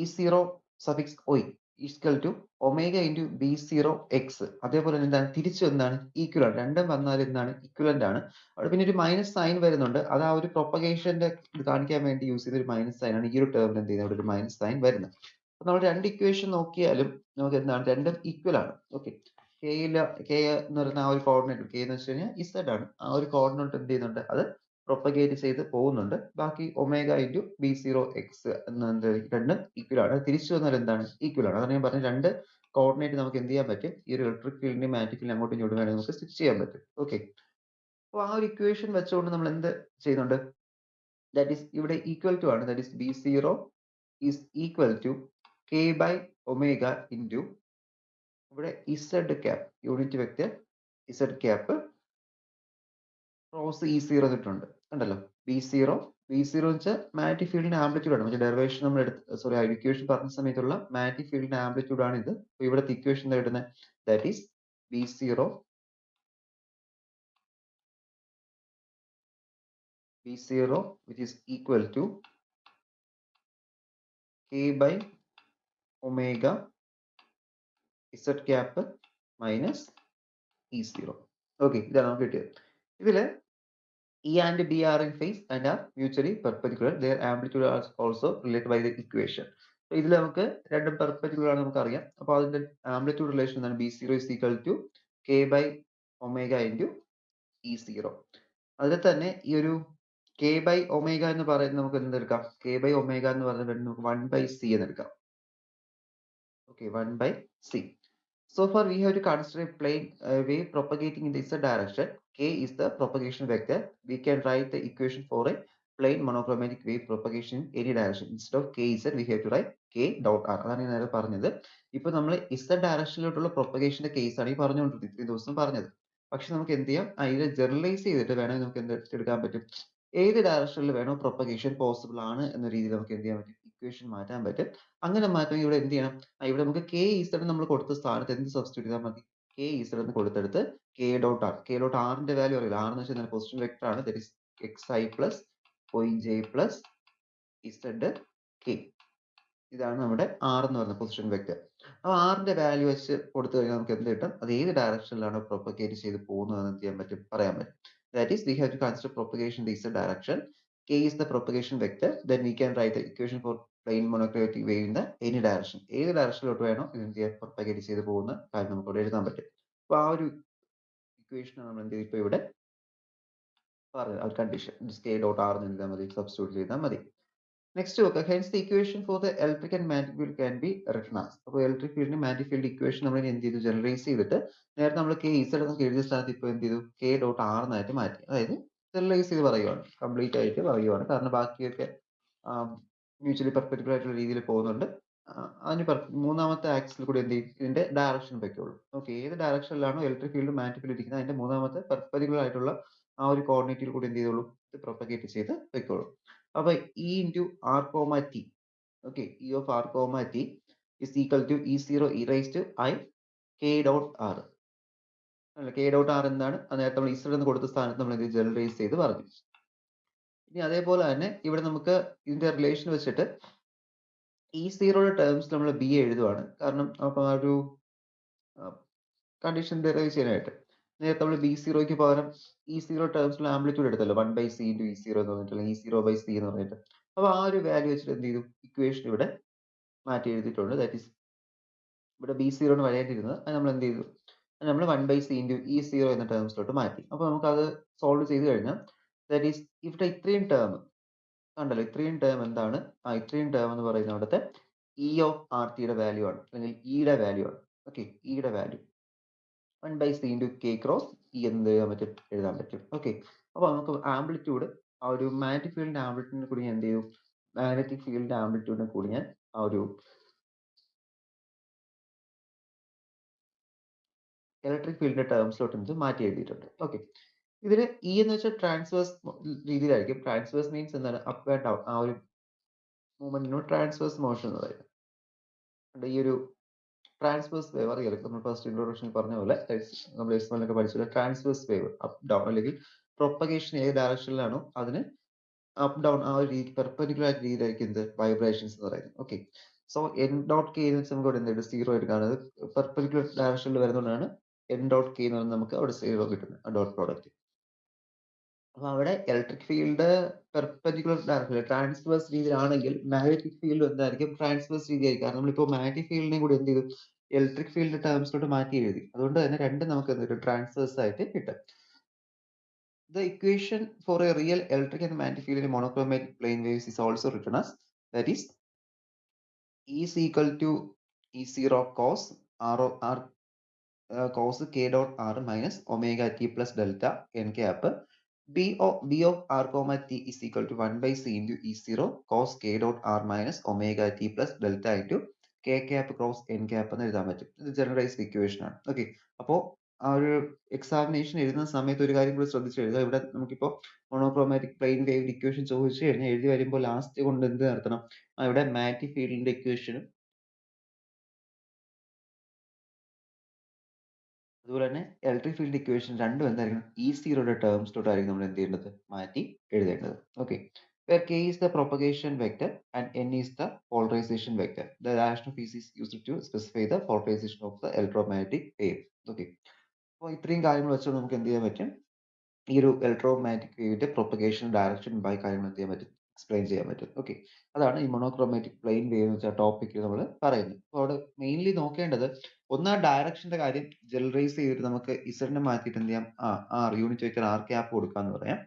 E0 suffix ഒയ് equal to omega into B0 X. അതേപോലെ തന്നെ എന്താണ് തിരിച്ചു എന്താണ് ഈക്വലന്റ്, രണ്ടും വന്നാൽ എന്താണ് ഇക്വലന്റ് ആണ്. അവിടെ പിന്നെ ഒരു മൈനസ് സൈൻ വരുന്നുണ്ട്. അത് ആ ഒരു പ്രൊപ്പഗേഷന്റെ ഇത് കാണിക്കാൻ വേണ്ടി യൂസ് ചെയ്ത ഒരു മൈനസ് സൈൻ ആണ്. ഈ ഒരു ടേമിൽ എന്ത് ചെയ്യുന്നത്, അവിടെ ഒരു മൈനസ് സൈൻ വരുന്നത്. അപ്പൊ നമ്മൾ രണ്ട് ഇക്വേഷൻ നോക്കിയാലും നമുക്ക് എന്താണ് രണ്ടും ഈക്വൽ ആണ്. ഓക്കെ, കെ എന്ന് പറയുന്ന ആ ഒരു കോർഡിനേറ്റ്, കെ എന്ന് വെച്ച് കഴിഞ്ഞാൽ ഇസഡ് ആണ്. ആ ഒരു കോർഡിനേറ്റ് എന്ത് ചെയ്യുന്നുണ്ട്, അത് പ്രൊപ്പഗേറ്റ് ചെയ്ത് പോകുന്നുണ്ട്. ബാക്കി ഒമേഗ ഇൻറ്റു B0 എക്സ് എന്ന രണ്ടും ഈക്വൽ ആണ്. തിരിച്ചു വന്നാൽ എന്താണ് ഈക്വൽ ആണ്. അതാണ് ഞാൻ പറഞ്ഞ രണ്ട് കോർഡിനേറ്റ് നമുക്ക് എന്ത് ചെയ്യാൻ പറ്റും, ഈ ഒരു ഇലക്ട്രിക് ഫീൽഡിന്റെയും മാഗ്നറ്റിക് ഫീൽഡിനും അങ്ങോട്ടും ഇങ്ങോട്ടും വേണമെങ്കിൽ നമുക്ക് സ്റ്റിച്ച് ചെയ്യാൻ പറ്റും. ഓക്കെ, അപ്പോൾ ആ ഒരു ഇക്വേഷൻ വെച്ചുകൊണ്ട് നമ്മൾ എന്ത് ചെയ്യുന്നുണ്ട്, ദാറ്റ് ഈസ് ഇവിടെ ഈക്വൽ ടു ആണ്. That is B0 is equal to K by omega into ഇവിടെ Z cap, unit vector Z cap cross E0 ഇട്ടിട്ടുണ്ട്. കണ്ടല്ലോ, B0 എന്ന് വെച്ചാൽ മാഗ്നറ്റിക് ഫീൽഡിന്റെ ആംപ്ലിറ്റ്യൂഡ് ആണ്. മറ്റേ ഡെറിവേഷൻ നമ്മൾ ഇക്വേഷൻ പറഞ്ഞ സമയത്തുള്ള മാഗ്നറ്റിക് ഫീൽഡിന്റെ ആംപ്ലിറ്റ്യൂഡ് ആണ് ഇത്. അപ്പോൾ ഇവിടുത്തെ ഇക്വേഷൻ എഴുതുന്നത് that is B0 which is equal to K by omega Z cap minus E0. Okay, ഇതാണ് നമുക്ക് കിട്ടിയത്. ഇതില് E and B are in phase and are mutually perpendicular. Their amplitude are also related by the equation. So ഇതിൽ നമുക്ക് രണ്ടും perpendicular ആണ് നമുക്കറിയാം. അപ്പോൾ അതിന്റെ ആംപ്ലിറ്റ്യൂഡ് റിലേഷൻ എന്താണ്, B0 is equal to K by omega into E0. അതിൽ തന്നെ ഈ ഒരു K by omega എന്ന് പറയുന്നത് നമുക്ക് എന്തെടുക്കാം, K by omega എന്ന് പറയുന്നത് നമുക്ക് 1 by C എന്ന് എടുക്കാം. Okay, 1 by C. So far we have to consider a plane wave propagating in the z direction. K is the propagation vector. We can write the equation for a plane monochromatic wave propagation in any direction. Instead of Kz, we have to write K dot R. അതാണ് ഞാൻ നേരെ പറഞ്ഞത്. ഇപ്പൊ നമ്മൾ z ഡയറക്ഷനിലോട്ടുള്ള പ്രൊപ്പഗേഷന്റെ case ആണ് ഈ പറഞ്ഞുകൊണ്ടിരുന്നത്, ഇത്രയും ദിവസം പറഞ്ഞത്. പക്ഷെ നമുക്ക് എന്ത് ചെയ്യാം, ഇതിനെ ജനറലൈസ് ചെയ്തിട്ട് വേണമെങ്കിൽ നമുക്ക് എന്ത് എടുക്കാൻ പറ്റും, ഏത് ഡയറക്ഷനിൽ വേണോ പ്രൊപ്പഗേഷൻ പോസിബിൾ ആണ് എന്ന രീതിയിൽ നമുക്ക് എന്ത് ചെയ്യാൻ പറ്റും, ഇക്വേഷൻ മാറ്റാൻ പറ്റും. അങ്ങനെ മാറ്റമെങ്കിൽ ഇവിടെ എന്ത് ചെയ്യണം, ഇവിടെ നമുക്ക് കെ ഇസഡ് നമ്മൾ കൊടുത്ത സ്ഥാനത്ത് എന്ത് സബ്സ്റ്റിറ്റ്യൂട്ട് ചെയ്താൽ മതി, കെ ഇസഡ് എന്ന് കൊടുത്തെടുത്ത് K dot R. K dot ആറിന്റെ വാല്യൂ അറിയില്ല. ആർ എന്ന് വെച്ചാൽ പൊസിഷൻ വെക്ടർ ആണ്. That is xi plus OJ plus Z K. ഇതാണ് നമ്മുടെ ആർ എന്ന് പറയുന്ന പൊസിഷൻ വെക്ടർ. അപ്പോൾ ആറിന്റെ വാല്യൂ വെച്ച് കൊടുത്തു കഴിഞ്ഞാൽ നമുക്ക് എന്ത് കിട്ടും, അത് ഏത് ഡയറക്ഷനിലാണ് പ്രൊപ്പഗേറ്റ് ചെയ്ത് പോകുന്നതെന്ന് എന്ത് ചെയ്യാൻ പറ്റും, പറയാൻ പറ്റും. That is, we have to consider propagation in the z direction. K is the propagation vector. Then we can write the equation for plane monochromatic wave in the any direction. ഏത് ഡയറക്ഷനിലോട്ട് വേണോ ഇത് എന്ത് ചെയ്യാൻ, പ്രൊപ്പഗേറ്റ് ചെയ്ത് പോകുന്ന കാര്യം നമുക്ക് ഇവിടെ എഴുതാൻ പറ്റും. അപ്പോൾ ആ ഒരു ഇക്വേഷൻ നമ്മൾ എന്ത് ചെയ്യും, ഇപ്പോൾ ഇവിടെ പറഞ്ഞത് ആ കണ്ടീഷൻ കെ ഡോട്ട് ആർ എന്ന് എഴുതാൻ മതി, സബ്സ്റ്റിറ്റ്യൂട്ട് ചെയ്താൽ മതി. നെക്സ്റ്റ് നോക്കുക, hence the equation for the electric and magnetic field can be written as. അപ്പോൾ ഇലക്ട്രിക് ഫീൽഡിന് മാഗ്നറ്റിക് ഫീൽഡ് ഇക്വേഷൻ നമ്മൾ എന്ത് ചെയ്തു, ജനറലൈസ് ചെയ്തിട്ട് നേരത്തെ നമ്മൾ കെ ഇസഡ് നമുക്ക് എഴുതിയ സ്ഥാനത്ത് ഇപ്പോൾ എന്ത് ചെയ്തു, കെ ഡോട്ട് ആർ എന്നായിട്ട് മാറ്റി. അതായത് ജനറലൈസ് ചെയ്ത് പറയുവാണ്, കംപ്ലീറ്റ് ആയിട്ട് പറയുവാണ്. കാരണം ബാക്കിയൊക്കെ മ്യൂച്വലി പെർപെൻഡിക്കുലർ ആയിട്ടുള്ള രീതിയിൽ പോകുന്നുണ്ട്. അതിന് മൂന്നാമത്തെ ആക്സിൽ കൂടി എന്ത് ചെയ്യും, ഇതിന്റെ ഡയറക്ഷൻ വെക്കുള്ളൂ. ഓക്കെ, ഏത് ഡയറക്ഷനിലാണോ ഇലക്ട്രിക് ഫീൽഡ് മാഗ്നറ്റിക് ഫീൽഡ് ഇരിക്കുന്നത് അതിന്റെ മൂന്നാമത്തെ പെർപെൻഡിക്കുലർ ആയിട്ടുള്ള ആ ഒരു കോർഡിനേറ്റിൽ കൂടി എന്ത് ചെയ്തോളൂ, ഇത് പ്രൊപ്പഗേറ്റ് ചെയ്ത് വെക്കുള്ളൂ. അപ്പൊ E into R comma T, okay, E of R comma T is equal to E0 e raised to I K dot R. അല്ല, K dot R എന്താണ്, അത് നേരത്തെ നമ്മൾ ഇസഡ് എന്ന് കൊടുത്ത സ്ഥാനത്ത് നമ്മൾ ഇത് ജനറലൈസ് ചെയ്ത് പറഞ്ഞു. ഇനി അതേപോലെ തന്നെ ഇവിടെ നമുക്ക് ഇതിന്റെ റിലേഷൻ വെച്ചിട്ട് E0യുടെ ടേംസ് നമ്മൾ B എഴുതുവാണ്. കാരണം അപ്പൊ ആ ഒരു കണ്ടീഷൻ ഡെറൈവ് ചെയ്യാനായിട്ട് നേരത്തെ നമ്മൾ B0ക്ക് പകരം E0 ടേംസിൽ amplitude എടുത്തല്ലോ, 1 by C into E0 എന്ന് പറഞ്ഞിട്ട്, അല്ലെങ്കിൽ E0 by C എന്ന് പറഞ്ഞിട്ട്. അപ്പൊ ആ ഒരു വാല്യൂ വെച്ചിട്ട് എന്ത് ചെയ്തു, ഇക്വേഷൻ ഇവിടെ മാറ്റി എഴുതിയിട്ടുണ്ട്. ദാറ്റ് ഈസ് ഇവിടെ B0 എന്ന് വരേണ്ടിയിരുന്നത് അത് നമ്മൾ എന്ത് ചെയ്തു, നമ്മൾ 1 by C into E0 എന്ന ടേംസിലോട്ട് മാറ്റി. അപ്പൊ നമുക്ക് അത് സോൾവ് ചെയ്ത് കഴിഞ്ഞാൽ ദാറ്റ് ഈസ് ഇവിടെ ഇത്രയും ടേം കണ്ടല്ലോ, ഇത്രയും ടേം എന്താണ്, ഇത്രയും ടേം എന്ന് പറയുന്നത് അവിടുത്തെ E of RT യുടെ വാല്യൂ ആണ്, അല്ലെങ്കിൽ ഇയുടെ വാല്യൂ ആണ്. ഓക്കെ, ഇയുടെ value. 1/c into k cross E എന്ത് ചെയ്യാൻ പറ്റും, എഴുതാൻ പറ്റും. ഓക്കെ, അപ്പോൾ നമുക്ക് ആംപ്ലിറ്റ്യൂഡ്, ആ ഒരു മാഗ്നറ്റിക് ഫീൽഡിന്റെ ആംപ്ലിറ്റ്യൂഡിനെ കൂടി ഞാൻ എന്ത് ചെയ്യും, മാഗ്നറ്റിക് ഫീൽഡിന്റെ ആംപ്ലിറ്റ്യൂഡിനെ കൂടി ഞാൻ ആ ഒരു ഇലക്ട്രിക് ഫീൽഡിന്റെ ടേംസിലോട്ട് എന്ത് മാറ്റി എഴുതിയിട്ടുണ്ട്. ഓക്കെ, ഇതിന് ഇ എന്ന് വെച്ചാൽ ട്രാൻസ്വേഴ്സ് രീതിയിലായിരിക്കും. ട്രാൻസ്വേഴ്സ് മീൻസ് എന്താണ്, അപ്പ് ആൻഡ് ഡൗൺ, ആ ഒരു മൂവ്മെന്റിനോട് ട്രാൻസ്വേഴ്സ് മോഷൻ എന്ന് പറയുന്നത്. ഈ ഒരു ട്രാൻസ്വേഴ്സ് വേവ് അറിയാലോ, നമ്മൾ ഫസ്റ്റ് ഇൻട്രൊഡക്ഷനിൽ പറഞ്ഞ പോലെ നമ്മൾ എക്സ്പോണിലൊക്കെ പഠിച്ചത് ട്രാൻസ്വേഴ്സ് വേവ് അപ്പ് ഡൗൺ, അല്ലെങ്കിൽ പ്രൊപ്പഗേഷൻ ഏത് ഡയറക്ഷനിലാണോ അതിന് അപ്പ് ഡൗൺ ആ ഒരു രീതി, പെർപെൻഡിക്കുലർ രീതിയിലായിരിക്കും എന്ത് വൈബ്രേഷൻസ് എന്ന് പറയുന്നത്. Okay, so N dot K എന്ന് വെച്ചാൽ നമുക്ക് ഇവിടെ എന്തുണ്ട്, സീറോ എടുക്കാണത് പെർപെൻഡിക്കുലർ ഡയറക്ഷനിൽ വരുന്നതുകൊണ്ടാണ് എൻ ഡോട്ട് കെ എന്ന് പറയുന്നത് നമുക്ക് അവിടെ സീറോ കിട്ടുന്നത്, ആ ഡോട്ട് പ്രോഡക്റ്റ്. അപ്പൊ അവിടെ electric field perpendicular direction transverse രീതിയിലാണെങ്കിൽ മാഗ്നറ്റിക് ഫീൽഡ് എന്തായിരിക്കും, ട്രാൻസ്വേഴ്സ് രീതിയായിരിക്കും. കാരണം നമ്മളിപ്പോൾ മാഗ്നറ്റിക് ഫീൽഡിനെ കൂടി എന്ത് ചെയ്തു, ഇലക്ട്രിക് ഫീൽഡ് ടേംസിലോട്ട് മാറ്റി എഴുതി. അതുകൊണ്ട് തന്നെ രണ്ടും നമുക്ക് എന്തൊരു ട്രാൻസ്വേഴ്സ് ആയിട്ട് കിട്ടും. The equation for a real electric and magnetic field in a monochromatic plane waves is also written as, that is, E is equal to E0 cos R cos k dot r minus omega t plus delta n cap. B of r comma t is equal to 1/c into E0 cos k dot r minus omega t plus delta into k cap cross n cap എന്ന് എഴുതാൻ പറ്റും. ഇത് generalised equation ആണ്. Okay, അപ്പോൾ ആ ഒരു examination എഴുതുന്ന സമയത്ത് ഒരു കാര്യം കൂടി ശ്രദ്ധിച്ച് എഴുതുക. ഇവിടെ നമുക്കിപ്പോൾ മോണോക്രോമാറ്റിക് പ്ലെയിൻ വേവ് ഇക്വേഷൻ ചോദിച്ചു കഴിഞ്ഞാൽ എഴുതി വരുമ്പോൾ ലാസ്റ്റ് കൊണ്ട് എന്ത് നടത്തണം, ഇവിടെ മാഗ്നറ്റിക് ഫീൽഡിന്റെ ഇക്വേഷനും അതുപോലെ തന്നെ ഇലക്ട്രിക് ഫീൽഡ് ഇക്വേഷൻ രണ്ടും എന്തായിരിക്കണം, E0യുടെ ടേംസിലോട്ടായിരിക്കും നമ്മൾ എന്ത് ചെയ്യേണ്ടത്, മാറ്റി എഴുതേണ്ടത്. Okay, where k is the propagation vector and n is the polarization vector. The relation of is used to specify the polarization of the electromagnetic wave. Okay, അപ്പോൾ ഇത്രയും കാര്യങ്ങൾ വെച്ചുകൊണ്ട് നമുക്ക് എന്ത് ചെയ്യാൻ പറ്റും, ഈ ഒരു ഇലക്ട്രോമാഗ്നറ്റിക് വേവിന്റെ പ്രൊപ്പഗേഷൻ ഡയറക്ഷൻ ബൈ കാര്യങ്ങൾ എന്ത് ചെയ്യാൻ പറ്റും, എക്സ്പ്ലെയിൻ ചെയ്യാൻ പറ്റും. ഓക്കെ, അതാണ് ഈ മോണോക്രോമാറ്റിക് പ്ലെയിൻ വേവ് എന്ന് വെച്ചാൽ ടോപ്പിക്കിൽ നമ്മൾ പറയുന്നത്. അപ്പോൾ അവിടെ മെയിൻലി നോക്കേണ്ടത് ഒന്ന് ഡയറക്ഷന്റെ കാര്യം ജനറലൈസ് ചെയ്തിട്ട് നമുക്ക് ഇസഡിനെ മാറ്റിയിട്ട് എന്ത് ചെയ്യാം, r unit vector r cap കൊടുക്കാന്ന് പറയാം.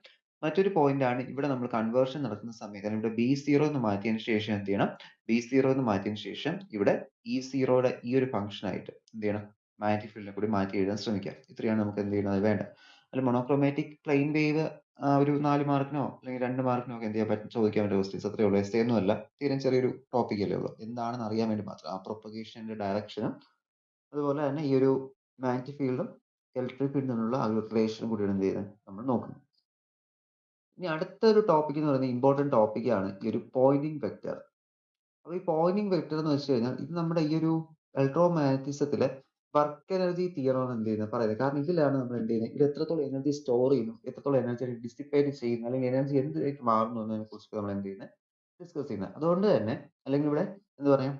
മറ്റൊരു പോയിന്റ് ആണ് ഇവിടെ നമ്മൾ കൺവേർഷൻ നടക്കുന്ന സമയത്ത് ഇവിടെ B0 എന്ന് മാറ്റിയതിന് ശേഷം എന്ത് ചെയ്യണം, B0 എന്ന് മാറ്റിയതിന് ശേഷം ഇവിടെ E0യുടെ ഈ ഒരു ഫംഗ്ഷൻ ആയിട്ട് എന്ത് ചെയ്യണം, മാഗ്നറ്റിക് ഫീൽഡിനെ കൂടി മാറ്റി എഴുതാൻ ശ്രമിക്കാം. ഇത്രയാണ് നമുക്ക് എന്ത് ചെയ്യുന്നത് വേണ്ട. അല്ല മോണോക്രോമാറ്റിക് പ്ലെയിൻ വേവ് ഒരു 4 മാർക്കിനോ അല്ലെങ്കിൽ 2 മാർക്കിനോ ഒക്കെ എന്ത് ചെയ്യാൻ പറ്റും, ചോദിക്കാൻ പറ്റും ക്വസ്റ്റ്യൻസ്, അത്രേ ഉള്ളൂ. എസ്സേ ഒന്നും അല്ല, തീരെ ചെറിയൊരു ടോപ്പിക് അല്ലേ ഉള്ളൂ. എന്താണെന്ന് അറിയാൻ വേണ്ടി മാത്രം ആ പ്രൊപ്പഗേഷന്റെ ഡയറക്ഷനും അതുപോലെ തന്നെ ഈ ഒരു മാഗ്നറ്റിക് ഫീൽഡും ഇലക്ട്രിക് ഫീൽഡും തമ്മിലുള്ള ആ ഒരു റിലേഷനും കൂടിയാണ് എന്ത് ചെയ്യുന്നത് നമ്മൾ നോക്കുന്നത്. ഇനി അടുത്തൊരു ടോപ്പിക് എന്ന് പറയുന്നത് ഇമ്പോർട്ടന്റ് ടോപ്പിക് ആണ് ഈ ഒരു പോയിന്റിംഗ് വെക്ടർ. അപ്പൊ ഈ പോയിന്റിംഗ് വെക്ടർ എന്ന് വെച്ച് കഴിഞ്ഞാൽ ഇത് നമ്മുടെ ഈ ഒരു ഇലക്ട്രോമാഗ്നറ്റിസത്തിലെ വർക്ക് എനർജി തിയറം ആണ് എന്ത് ചെയ്യുന്നത് പറയുന്നത്. കാരണം ഇതിലാണ് നമ്മൾ എന്ത് ചെയ്യുന്നത്, ഇത് എത്രത്തോളം എനർജി സ്റ്റോർ ചെയ്യുന്നു, എത്രത്തോളം എനർജി ഡിസിപ്പേറ്റ് ചെയ്യുന്നു, അല്ലെങ്കിൽ എനർജി എന്തായിട്ട് മാറുന്നു എന്നതിനെ കുറിച്ച് നമ്മൾ എന്ത് ചെയ്യുന്നത്, ഡിസ്കസ് ചെയ്യുന്നത്. അതുകൊണ്ട് തന്നെ അല്ലെങ്കിൽ ഇവിടെ എന്താ പറയാ,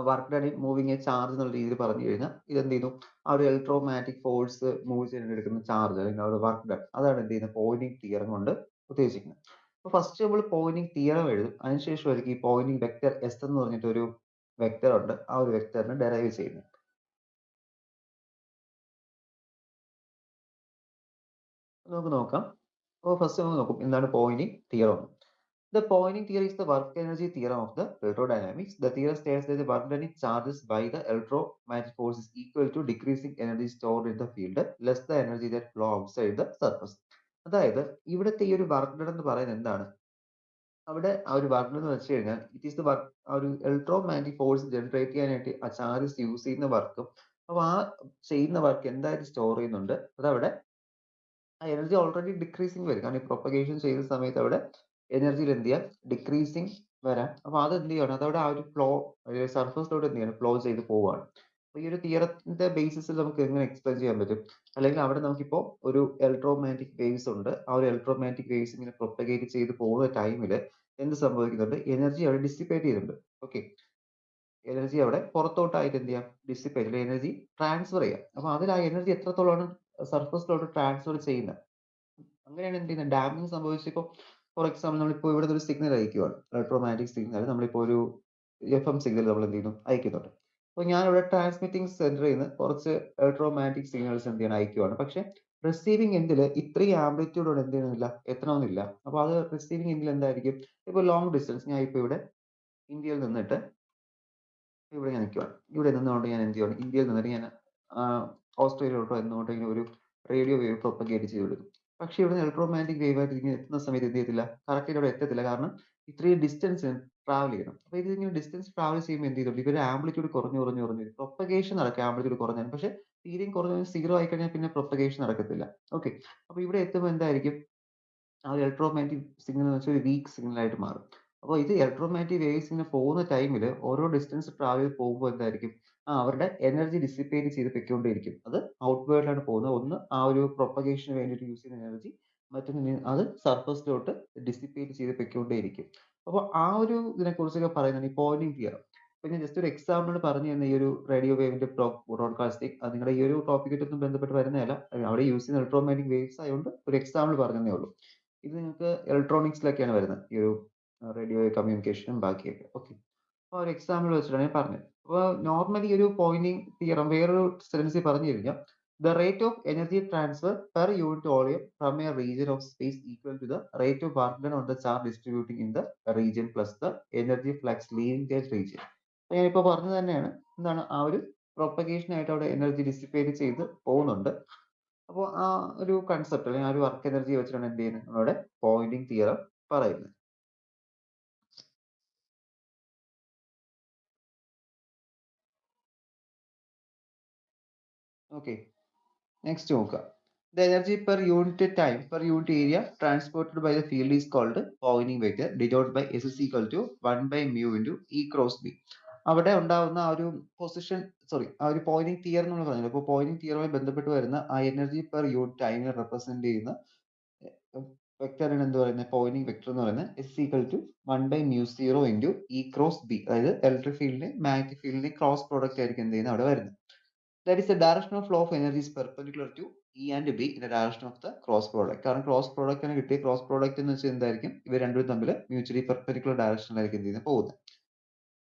work done in moving A charge എന്നുള്ള രീതിയിൽ പറഞ്ഞു കഴിഞ്ഞാൽ ഇത് എന്ത് ചെയ്യുന്നു, ആ ഒരു ഇലക്ട്രോമാഗ്നറ്റിക് ഫോഴ്സ് മൂവ് ചെയ്യാൻ എടുക്കുന്ന ചാർജ് അല്ലെങ്കിൽ ആ ഒരു വർക്ക് ഡൺ, അതാണ് എന്ത് ചെയ്യുന്നത് പോയിന്റിംഗ് തിയറം കൊണ്ട് ഉദ്ദേശിക്കുന്നത്. അപ്പൊ ഫസ്റ്റ് നമ്മൾ പോയിന്റിംഗ് തിയറം എഴുതും, അതിനുശേഷമായിരിക്കും ഈ പോയിന്റിംഗ് വെക്ടർ എസ് എന്ന് പറഞ്ഞിട്ട് ഒരു വെക്ടർ ഉണ്ട്, ആ ഒരു വെക്ടറിനെ ഡെറൈവ് ചെയ്യുന്നത്. നമുക്ക് നോക്കാം. അപ്പോൾ ഫസ്റ്റ് നമുക്ക് നോക്കും എന്താണ് Poynting theorem. The Poynting theory is the work energy theorem of the electrodynamics. The theorem states that the work done in charges by the electromagnetic force is equal to decreasing energy stored in the field less the energy that flow outside the surface. അതായത് ഇവിടുത്തെ ഈ ഒരു work done എന്ന് പറയുന്നത് എന്താണ്, അവിടെ ആ ഒരു വർക്ക് ഡൺ എന്ന് വെച്ച് കഴിഞ്ഞാൽ ഇറ്റ് ഈസ് ദ വർക്ക്, ആ ഒരു ഇലക്ട്രോമാഗ്നറ്റിക് ഫോഴ്സ് ജനറേറ്റ് ചെയ്യാനായിട്ട് ആ ചാർജസ് യൂസ് ചെയ്യുന്ന വർക്കും, അപ്പോൾ ആ ചെയ്യുന്ന വർക്ക് എന്തായിട്ട് സ്റ്റോർ ചെയ്യുന്നുണ്ട്, അതവിടെ ആ എനർജി ഓൾറെഡി ഡിക്രീസിങ് വരും. കാരണം ഈ പ്രൊപ്പഗേഷൻ ചെയ്യുന്ന സമയത്ത് അവിടെ എനർജിയിൽ എന്ത് ചെയ്യാം, ഡിക്രീസിങ് വരാം. അപ്പൊ അത് എന്ത് ചെയ്യണം, അതവിടെ ആ ഒരു ഫ്ലോ സർഫസിലോട്ട് എന്ത് ചെയ്യണം, ഫ്ലോ ചെയ്ത് പോവുകയാണ്. അപ്പൊ ഈ ഒരു തിയറത്തിന്റെ ബേസിസിൽ നമുക്ക് എങ്ങനെ എക്സ്പ്ലെയിൻ ചെയ്യാൻ പറ്റും, അല്ലെങ്കിൽ അവിടെ നമുക്കിപ്പോ ഒരു ഇലക്ട്രോമാഗ്നറ്റിക് വേവ്സ് ഉണ്ട്, ആ ഒരു ഇലക്ട്രോമാഗ്നറ്റിക് വേവ്സ് ഇങ്ങനെ പ്രൊപ്പഗേറ്റ് ചെയ്ത് പോകുന്ന ടൈമിൽ എന്ത് സംഭവിക്കുന്നുണ്ട്, എനർജി അവിടെ ഡിസിപ്പേറ്റ് ചെയ്യുന്നുണ്ട്. ഓക്കെ, എനർജി അവിടെ പുറത്തോട്ടായിട്ട് എന്ത് ചെയ്യാം, ഡിസിപ്പേറ്റ് എനർജി ട്രാൻസ്ഫർ ചെയ്യാം. അപ്പൊ അതിൽ ആ എനർജി എത്രത്തോളമാണ് സർഫസിലോട്ട് ട്രാൻസ്ഫർ ചെയ്യുന്നത്, അങ്ങനെയാണ് എന്ത് ചെയ്യുന്നത്, ഡാമിങ് സംഭവിച്ചപ്പോൾ ഫോർ എക്സാമ്പിൾ നമ്മളിപ്പോൾ ഇവിടെ ഒരു സിഗ്നൽ അയക്കുകയാണ്, ഇലക്ട്രോമാഗ്നറ്റിക് സിഗ്നൽ നമ്മളിപ്പോൾ ഒരു FM സിഗ്നൽ നമ്മൾ എന്ത് ചെയ്യുന്നു, അയക്കുന്നുണ്ട്. അപ്പോൾ ഞാൻ ഇവിടെ ട്രാൻസ്മിറ്റിംഗ് സെന്ററിൽ നിന്ന് കുറച്ച് ഇലക്ട്രോമാഗ്നറ്റിക് സിഗ്നൽസ് എന്ത് ചെയ്യണം, അയക്കുകയാണ്. പക്ഷെ റിസീവിംഗ് എൻഡിൽ ഇത്രയും ആംപ്ലിറ്റ്യൂഡോട് എന്ത് ചെയ്യണമെന്നില്ല, എത്തണമെന്നില്ല. അപ്പോൾ അത് റിസീവിംഗ് എൻഡിൽ എന്തായിരിക്കും, ഇപ്പോൾ ലോങ് ഡിസ്റ്റൻസ് ഞാൻ ഇപ്പോൾ ഇവിടെ ഇന്ത്യയിൽ നിന്നിട്ട് ഇവിടെ ഞാൻ നിൽക്കുകയാണ്, ഇവിടെ നിന്നുകൊണ്ട് ഞാൻ എന്ത് ചെയ്യുകയാണ്, ഇന്ത്യയിൽ നിന്നിട്ട് ഞാൻ ഓസ്ട്രേലിയയിലോട്ടോ എങ്ങോട്ടെങ്കിലും ഒരു റേഡിയോ വേവ് പ്രൊപ്പഗേറ്റ് ചെയ്ത് വിടുന്നു. പക്ഷേ ഇവിടെ ഇലക്ട്രോമാഗ്നറ്റിക് വേവ് ആയിട്ട് ഇങ്ങനെ എത്തുന്ന സമയത്ത് എന്ത് ചെയ്യത്തില്ല, കറക്റ്റ് അവിടെ എത്തത്തില്ല. കാരണം ഇത്രയും ഡിസ്റ്റൻസ് ട്രാവൽ ചെയ്യണം. അപ്പൊ ഇത് ഇങ്ങനെ ഡിസ്റ്റൻസ് ട്രാവൽ ചെയ്യുമ്പോൾ എന്ത് ചെയ്തിട്ടുണ്ട്, ഇവരുടെ ആംപ്ലിറ്റ്യൂഡ് കുറഞ്ഞു കുറഞ്ഞു കുറഞ്ഞു വരും. പ്രൊപ്പഗേഷൻ നടക്കുക ആംപ്ലിറ്റ്യൂഡ് കുറഞ്ഞാൽ, പക്ഷേ തീരെയും കുറഞ്ഞ സീറോ ആയി കഴിഞ്ഞാൽ പിന്നെ പ്രൊപ്പഗേഷൻ നടക്കത്തില്ല. ഓക്കെ, അപ്പൊ ഇവിടെ എത്തുമ്പോൾ എന്തായിരിക്കും, ആ ഒരു ഇലക്ട്രോമാഗ്നറ്റിക് സിഗ്നൽ എന്ന് വെച്ചാൽ ഒരു വീക്ക് സിഗ്നൽ ആയിട്ട് മാറും. അപ്പോൾ ഇത് ഇലക്ട്രോമാഗ്നറ്റിക് വേവ്സ് ഇങ്ങനെ പോകുന്ന ടൈമിൽ ഓരോ ഡിസ്റ്റൻസ് ട്രാവൽ ചെയ്ത് പോകുമ്പോൾ എന്തായിരിക്കും, അവരുടെ എനർജി ഡിസിപ്പേറ്റ് ചെയ്ത് പൊയ്ക്കൊണ്ടേയിരിക്കും. അത് ഔട്ട്വേർഡിലാണ് പോകുന്നത്. ഒന്ന് ആ ഒരു പ്രൊപ്പഗേഷന് വേണ്ടിയിട്ട് യൂസ് ചെയ്യുന്ന എനർജി, മറ്റൊന്ന് അത് സർഫസിലോട്ട് ഡിസിപ്പേറ്റ് ചെയ്ത് പൊയ്ക്കൊണ്ടേയിരിക്കും. അപ്പോൾ ആ ഒരു ഇതിനെ കുറിച്ചൊക്കെ പറയുന്നത് ഈ പോയിന്റിംഗ് തിയറം. അപ്പൊ ഞാൻ ജസ്റ്റ് ഒരു എക്സാമ്പിൾ പറഞ്ഞു തന്ന ഈ ഒരു റേഡിയോ വേവിന്റെ ബ്രോഡ്കാസ്റ്റിംഗ്, അത് നിങ്ങളുടെ ഈ ഒരു ടോപ്പിക്കായിട്ടൊന്നും ബന്ധപ്പെട്ട് വരുന്നതല്ല. അവിടെ യൂസ് ചെയ്യുന്ന ഇലക്ട്രോമാഗ്നറ്റിക് വേവ്സ് ആയതുകൊണ്ട് ഒരു എക്സാമ്പിൾ പറഞ്ഞതേ ഉള്ളൂ. ഇത് നിങ്ങൾക്ക് ഇലക്ട്രോണിക്സിലൊക്കെയാണ് വരുന്നത്, ഈ ഒരു റേഡിയോ കമ്മ്യൂണിക്കേഷനും ബാക്കിയൊക്കെ. ഓക്കെ, അപ്പോൾ ഒരു എക്സാമ്പിൾ വെച്ചിട്ടാണ് ഞാൻ പറഞ്ഞത്. അപ്പോൾ നോർമലി ഒരു പോയിന്റിംഗ് തിയറം വേറൊരു സെൻസിൽ പറഞ്ഞു കഴിഞ്ഞാൽ, the rate of energy transfer per unit volume from a region of space equal to the rate of work done on the charge distributing in the region plus the energy flux leaving that region. ഞാനിപ്പോൾ പറഞ്ഞത് തന്നെയാണ്, എന്താണ് ആ ഒരു propagation ആയിട്ട് അവിടെ energy dissipate ചെയ്ത് പോകുന്നുണ്ട്. അപ്പോൾ ആ ഒരു കൺസെപ്റ്റ് അല്ലെങ്കിൽ ആ ഒരു വർക്ക് എനർജി വെച്ചിട്ടാണ് എന്ത് ചെയ്യുന്നത്, നമ്മുടെ പോയിന്റിംഗ് തിയറം പറയുന്നത്. ഓക്കെ, നെക്സ്റ്റ് നോക്കുക. The energy per unit time per unit area transported by the field is called Poynting vector, denoted by S is equal to 1 by mu into E cross B. അവിടെ ഉണ്ടാവുന്ന ആ ഒരു position, ആ ഒരു Poynting theorem നമ്മൾ പറഞ്ഞത്. അപ്പോൾ Poynting തിയറുമായി ബന്ധപ്പെട്ട് വരുന്ന ആ എനർജി പെർ യൂണിറ്റ് ടൈമിനെ റെപ്രസെന്റ് ചെയ്യുന്ന വെക്ടറിന് എന്ത് പറയുന്നത്, പോയിന്റിംഗ് വെക്ടർ എന്ന് പറയുന്നത് S equal to 1 by mu 0 into E cross B. അതായത് ഇലക്ട്രിക് ഫീൽഡിന്റെ മാഗ്നറ്റിക് ഫീൽഡിന്റെ ക്രോസ് പ്രോഡക്റ്റ് ആയിരിക്കും എന്ത് ചെയ്യുന്നത് അവിടെ വരുന്നത്. That is the direction of flow of energy is perpendicular to E and B in the direction of the cross product. കാരണം cross product ആണ് കിട്ടിയ, ക്രോസ് പ്രോഡക്റ്റ് എന്ന് വെച്ചാൽ എന്തായിരിക്കും, ഇവർ രണ്ടും തമ്മിൽ മ്യൂച്വലി പെർപെൻഡിക്കുലർ ഡയറക്ഷനിലായിരിക്കും എന്ത് ചെയ്യുന്നത് പോകുന്നത്.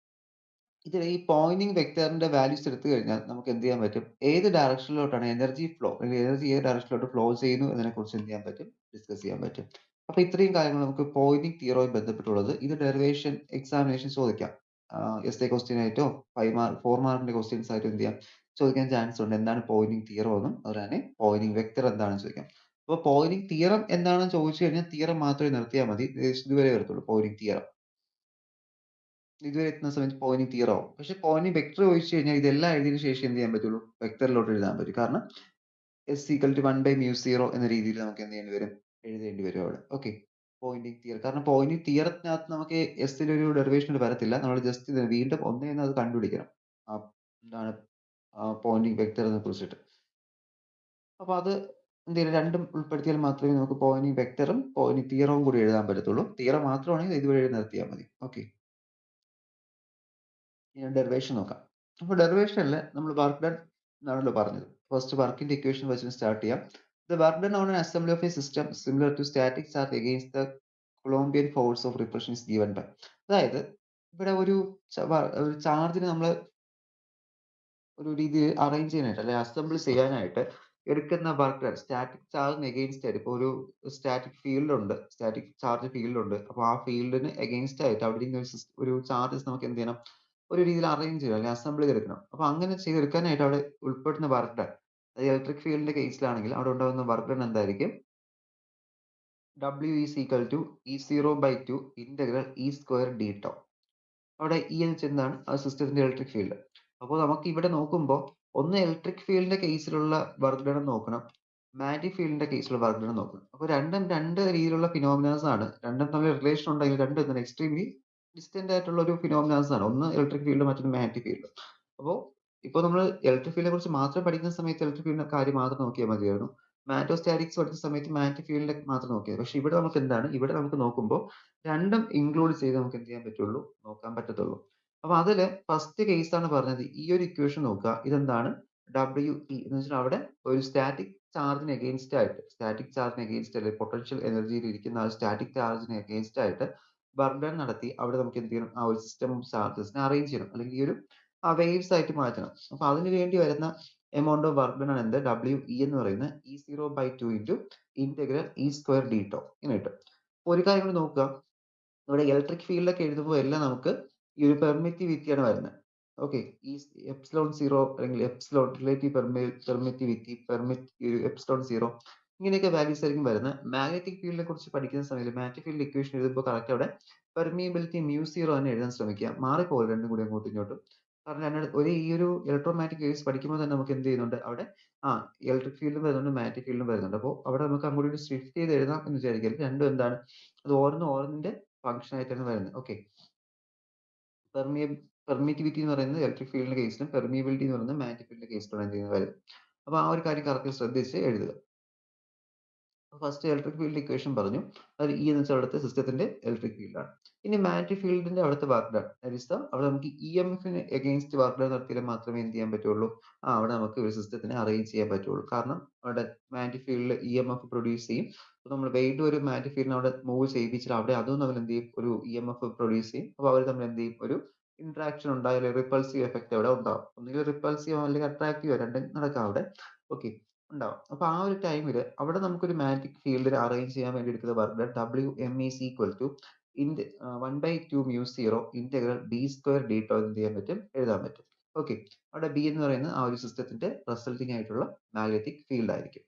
ഇതിൽ ഈ പോയിന്റിംഗ് വെക്ടറിന്റെ വാല്യൂസ് എടുത്തു കഴിഞ്ഞാൽ നമുക്ക് എന്ത് ചെയ്യാൻ പറ്റും, ഏത് ഡയറക്ഷനിലോട്ടാണ് എനർജി ഫ്ലോ, അല്ലെങ്കിൽ എനർജി ഏത് ഡയറക്ഷനിലോട്ട് ഫ്ലോ ചെയ്യുന്നു എന്നതിനെ കുറിച്ച് എന്ത് ചെയ്യാൻ പറ്റും, ഡിസ്കസ് ചെയ്യാൻ പറ്റും. അപ്പൊ ഇത്രയും കാര്യങ്ങൾ നമുക്ക് പോയിന്റിംഗ് തിയറുമായി ബന്ധപ്പെട്ടുള്ളത്. ഇത് ഡെറിവേഷൻ എക്സാമിനേഷൻ ചോദിക്കാം, എസ് എ ക്വസ്റ്റ്യൻ ആയിട്ടോ 4 മാർക്കിന്റെ ക്വസ്റ്റ്യൻസ് ആയിട്ടോ എന്ത് ചെയ്യാം, ചോദിക്കാൻ ചാൻസ് ഉണ്ട്. എന്താണ് പോയിന്റിംഗ് തിയറം എന്നും അതുപോലെ തന്നെ പോയിന്റിംഗ് വെക്ടർ എന്താണെന്ന് ചോദിക്കാം. അപ്പോൾ പോയിന്റിംഗ് തിയറം എന്താണെന്ന് ചോദിച്ചു കഴിഞ്ഞാൽ തിയറം മാത്രമേ നിർത്തിയാൽ മതി, ഇതുവരെ വരത്തുള്ളൂ പോയിന്റിംഗ് തിയറം. ഇതുവരെ എത്തുന്ന സമയത്ത് പോയിന്റിംഗ് തിയറം ആവും. പക്ഷെ പോയിന്റിംഗ് വെക്ടർ ചോദിച്ചു കഴിഞ്ഞാൽ ഇതെല്ലാം എഴുതിയതിനു ശേഷം എന്ത് ചെയ്യാൻ പറ്റുള്ളൂ, വെക്ടറിലോട്ട് എഴുതാൻ പറ്റും. കാരണം S equal to 1 by mu 0 എന്ന രീതിയിൽ നമുക്ക് എന്ത് ചെയ്യേണ്ടി വരും, എഴുതേണ്ടി വരും അവിടെ. Okay, Poynting theorem. കാരണം പോയിന്റിംഗ് തിയറത്തിനകത്ത് നമുക്ക് എസിൽ ഒരു ഡെറിവേഷൻ വരത്തില്ല. നമ്മൾ ജസ്റ്റ് വീണ്ടും ഒന്നേന്ന് അത് കണ്ടുപിടിക്കണം, എന്താണ് പോയിന്റിംഗ് വെക്ടറിനെ കുറിച്ചിട്ട്. അപ്പൊ അത് എന്തെങ്കിലും രണ്ടും ഉൾപ്പെടുത്തിയാൽ മാത്രമേ നമുക്ക് പോയിന്റിംഗ് വെക്ടറും പോയിന്റിംഗ് തിയറവും കൂടി എഴുതാൻ പറ്റത്തുള്ളൂ. തിയറം മാത്രമാണെങ്കിൽ ഇതുവഴി നിർത്തിയാൽ മതി. ഓക്കെ, ഇനി ഡെറിവേഷൻ നോക്കാം. അപ്പോൾ ഡെറിവേഷനിൽ നമ്മൾ വർക്ക് ഡൺ എന്നാണല്ലോ പറഞ്ഞത്. ഫസ്റ്റ് വർക്കിന്റെ ഇക്വേഷൻ വെച്ച് സ്റ്റാർട്ട് ചെയ്യാം. The work done on an assembly of a system similar to static charge against the Coulombian force of repulsion is given by. അതായത് ഇവിടെ ഒരു ചാർജിന് നമ്മൾ ഒരു രീതിയിൽ അറേഞ്ച് ചെയ്യാനായിട്ട് അല്ലെങ്കിൽ അസംബിൾ ചെയ്യാനായിട്ട് എടുക്കുന്ന വർക്ക് ഡൺ സ്റ്റാറ്റിക് ചാർജിന് എഗെയിൻസ്റ്റ് ആയിട്ട്, ഇപ്പോൾ ഒരു സ്റ്റാറ്റിക് ഫീൽഡ് ഉണ്ട്, സ്റ്റാറ്റിക് ചാർജ് ഫീൽഡ് ഉണ്ട്. അപ്പോൾ ആ ഫീൽഡിന് എഗെയിൻസ്റ്റ് ആയിട്ട് അവിടെ ഒരു ചാർജസ് നമുക്ക് എന്ത് ചെയ്യണം, ഒരു രീതിയിൽ അറേഞ്ച് ചെയ്യണം അല്ലെങ്കിൽ അസംബിൾ ചെയ്തെടുക്കണം. അപ്പോൾ അങ്ങനെ ചെയ്തെടുക്കാനായിട്ട് അവിടെ ഉൾപ്പെടുന്ന വർക്ക് ഡൺ, ഇലക്ട്രിക് ഫീൽഡിന്റെ കേസിലാണെങ്കിൽ അവിടെ ഉണ്ടാകുന്ന വർക്ക് ഡൺ എന്തായിരിക്കും, W is equal to E0/2 integral E square d tau. അവിടെ E എന്ന് വെച്ചാൽ എന്താണ്, ആ സിസ്റ്റത്തിന്റെ ഇലക്ട്രിക് ഫീൽഡ്. അപ്പോൾ നമുക്ക് ഇവിടെ നോക്കുമ്പോൾ ഒന്ന് ഇലക്ട്രിക് ഫീൽഡിന്റെ കേസിലുള്ള വർക്ക് ഡൺ നോക്കണം, മാഗ്നറ്റിക് ഫീൽഡിന്റെ കേസിലുള്ള വർക്ക് ഡൺ നോക്കണം. അപ്പോൾ രണ്ടും രണ്ട് രീതിയിലുള്ള ഫിനോമിനാസ് ആണ്. രണ്ടും തമ്മിൽ റിലേഷൻ ഉണ്ടെങ്കിൽ രണ്ടും എന്താണ് എക്സ്ട്രീംലി ഡിസ്റ്റന്റ് ആയിട്ടുള്ള ഒരു ഫിനോമിനാസ് ആണ്. ഒന്ന് ഇലക്ട്രിക് ഫീൽഡ്, മറ്റൊന്ന് മാഗ്നറ്റിക് ഫീൽഡ്. അപ്പോൾ ഇപ്പോൾ നമ്മൾ ഇലക്ട്രിക് ഫീൽഡിനെ കുറിച്ച് മാത്രം പഠിക്കുന്ന സമയത്ത് ഇലക്ട്രിക് ഫീൽഡിന്റെ കാര്യം മാത്രം നോക്കിയാൽ മതിയായിരുന്നു. മാഗ്നറ്റോസ്റ്റാറ്റിക്സ് പഠിച്ച സമയത്ത് മാഗ്നറ്റിക് ഫീൽഡിനെ മാത്രം നോക്കിയത്. പക്ഷെ ഇവിടെ നമുക്ക് എന്താണ്, ഇവിടെ നമുക്ക് നോക്കുമ്പോൾ രണ്ടും ഇൻക്ലൂഡ് ചെയ്ത് നമുക്ക് എന്ത് ചെയ്യാൻ പറ്റുള്ളൂ, നോക്കാൻ പറ്റത്തുള്ളൂ. അപ്പൊ അതില് ഫസ്റ്റ് കേസ് ആണ് പറഞ്ഞത്. ഈ ഒരു ഇക്വേഷൻ നോക്കുക, ഇതെന്താണ് ഡബ്ല്യു ഇ എന്ന് വെച്ചാൽ അവിടെ ഒരു സ്റ്റാറ്റിക് ചാർജിന് എഗെയിൻസ്റ്റ് ആയിട്ട്, സ്റ്റാറ്റിക് ചാർജിന് എഗെയിൻസ്റ്റ് അല്ലെ പൊട്ടൻഷ്യൽ എനർജിയിൽ ഇരിക്കുന്ന ആ സ്റ്റാറ്റിക് ചാർജിന് എഗെയിൻസ്റ്റ് ആയിട്ട് വർക്ക് ഡൺ നടത്തി അവിടെ നമുക്ക് എന്ത് ചെയ്യണം, ആ ഒരു സിസ്റ്റം ഓഫ് ചാർജസിനെ അറേഞ്ച് ചെയ്യണം, അല്ലെങ്കിൽ ഈ ഒരു വേവ്സ് ആയിട്ട് മാറ്റണം. അപ്പൊ അതിന് വേണ്ടി വരുന്ന എമൗണ്ട് ഓഫ് വർക്ക് ഡൺ ആണ് എന്ത്, ഡബ്ല്യു ഇ എന്ന് പറയുന്നത് E0/2 into integral E square d tau ഇങ്ങനെ കിട്ടും. ഒരു കാര്യം കൂടി നോക്കുക, ഇവിടെ ഇലക്ട്രിക് ഫീൽഡൊക്കെ എഴുതുമ്പോൾ എല്ലാം നമുക്ക് ഈ ഒരു പെർമിറ്റിവിറ്റിയാണ് വരുന്നത്. ഓക്കെ. ഈ എപ്സിലോൺ 0 അല്ലെങ്കിൽ എപ്സിലോൺ റിലേറ്റീവ് പെർമിറ്റിവിറ്റി, എപ്സിലോൺ 0 ഇങ്ങനെയൊക്കെ വാല്യൂസ് ആയിരിക്കും വരുന്നത്. മാഗ്നറ്റിക് ഫീൽഡിനെ കുറിച്ച് പഠിക്കുന്ന സമയത്ത് മാഗ്നറ്റിക് ഫീൽഡ് ഇക്വേഷൻ എഴുതുമ്പോൾ കറക്റ്റ് അവിടെ പെർമിയബിലിറ്റി µ0 തന്നെ എഴുതാൻ ശ്രമിക്കുക. മാറിപ്പോകരുത് രണ്ടും കൂടി അങ്ങോട്ടും ഇങ്ങോട്ടും. കാരണം ഈ ഒരു ഇലക്ട്രോമാഗ്നറ്റിക് വേവ്സ് പഠിക്കുമ്പോൾ തന്നെ നമുക്ക് എന്ത് ചെയ്യുന്നുണ്ട് അവിടെ ഇലക്ട്രിക് ഫീൽഡും വരുന്നുണ്ട്, മാഗ്നറ്റിക് ഫീൽഡും വരുന്നുണ്ട്. അപ്പോൾ അവിടെ നമുക്ക് അങ്ങോട്ട് ഷിഫ്റ്റ് ചെയ്ത് എഴുതാം എന്ന് വിചാരിക്കരുത്. രണ്ടും എന്താണ്, അത് ഓരോന്നിന്റെ ഫംഗ്ഷൻ ആയിട്ടാണ് വരുന്നത്. ഓക്കെ. പെർമിയ പെർമിറ്റിവിറ്റി എന്ന് പറയുന്നത് ഇലക്ട്രിക് ഫീൽഡിന്റെ കേസിലും പെർമിയബിലിറ്റി എന്ന് പറയുന്നത് മാഗ്നറ്റിക് ഫീൽഡിന്റെ കേസിലാണ് എന്ത് ചെയ്യുന്നത് വരുന്നത്. അപ്പൊ ആ ഒരു കാര്യം കറക്റ്റ് ശ്രദ്ധിച്ച് എഴുതുക. ഫസ്റ്റ് ഇലക്ട്രിക് ഫീൽഡ് ഇക്വേഷൻ പറഞ്ഞു. അത് E എന്ന് വെച്ചാൽ അവിടുത്തെ സിസ്റ്റത്തിന്റെ ഇലക്ട്രിക് ഫീൽഡ് ആണ്. ഇനി മാഗ്നറ്റിക് ഫീൽഡിന്റെ അവിടുത്തെ വർക്ക് ഡൺ, അവിടെ നമുക്ക് EMFന് എഗെയിൻസ്റ്റ് വർക്ക് ഡൺ നടത്തിയാൽ മാത്രമേ എന്ത് ചെയ്യാൻ പറ്റുള്ളൂ, അവിടെ നമുക്ക് ഒരു സിസ്റ്റത്തിനെ അറേഞ്ച് ചെയ്യാൻ പറ്റുള്ളൂ. കാരണം അവിടെ മാഗ്നറ്റിക് ഫീൽഡിൽ EMF പ്രൊഡ്യൂസ് ചെയ്യും. അപ്പോൾ നമ്മൾ വീണ്ടും ഒരു മാഗ്നറ്റിക് ഫീൽഡിനെ അവിടെ മൂവ് ചെയ്യിപ്പിച്ചാൽ അവിടെ അതും തമ്മിൽ എന്ത് ചെയ്യും, ഒരു EMF പ്രൊഡ്യൂസ് ചെയ്യും. അപ്പോൾ അവർ തമ്മിൽ എന്ത് ചെയ്യും, ഒരു ഇന്ററാക്ഷൻ ഉണ്ടായാൽ റിപ്പൾസീവ് എഫക്റ്റ് അവിടെ ഉണ്ടാവും. ഒന്നുകിൽ റിപ്പൾസീവ് അല്ലെങ്കിൽ അട്രാക്റ്റീവ് രണ്ടും നടക്കാം അവിടെ. ഓക്കെ, ഉണ്ടാവും. അപ്പൊ ആ ഒരു ടൈമില് അവിടെ നമുക്കൊരു മാഗ്നറ്റിക് ഫീൽഡിനെ അറേഞ്ച് ചെയ്യാൻ വേണ്ടി എടുക്കുന്ന work done WM is equal to 1/2 µ0 integral B² d tau എന്ത് ചെയ്യാൻ പറ്റും, എഴുതാൻ പറ്റും. ഓക്കെ, അവിടെ B എന്ന് പറയുന്നത് ആ ഒരു സിസ്റ്റത്തിന്റെ റിസൾട്ടിങ് ആയിട്ടുള്ള മാഗ്നറ്റിക് ഫീൽഡ് ആയിരിക്കും.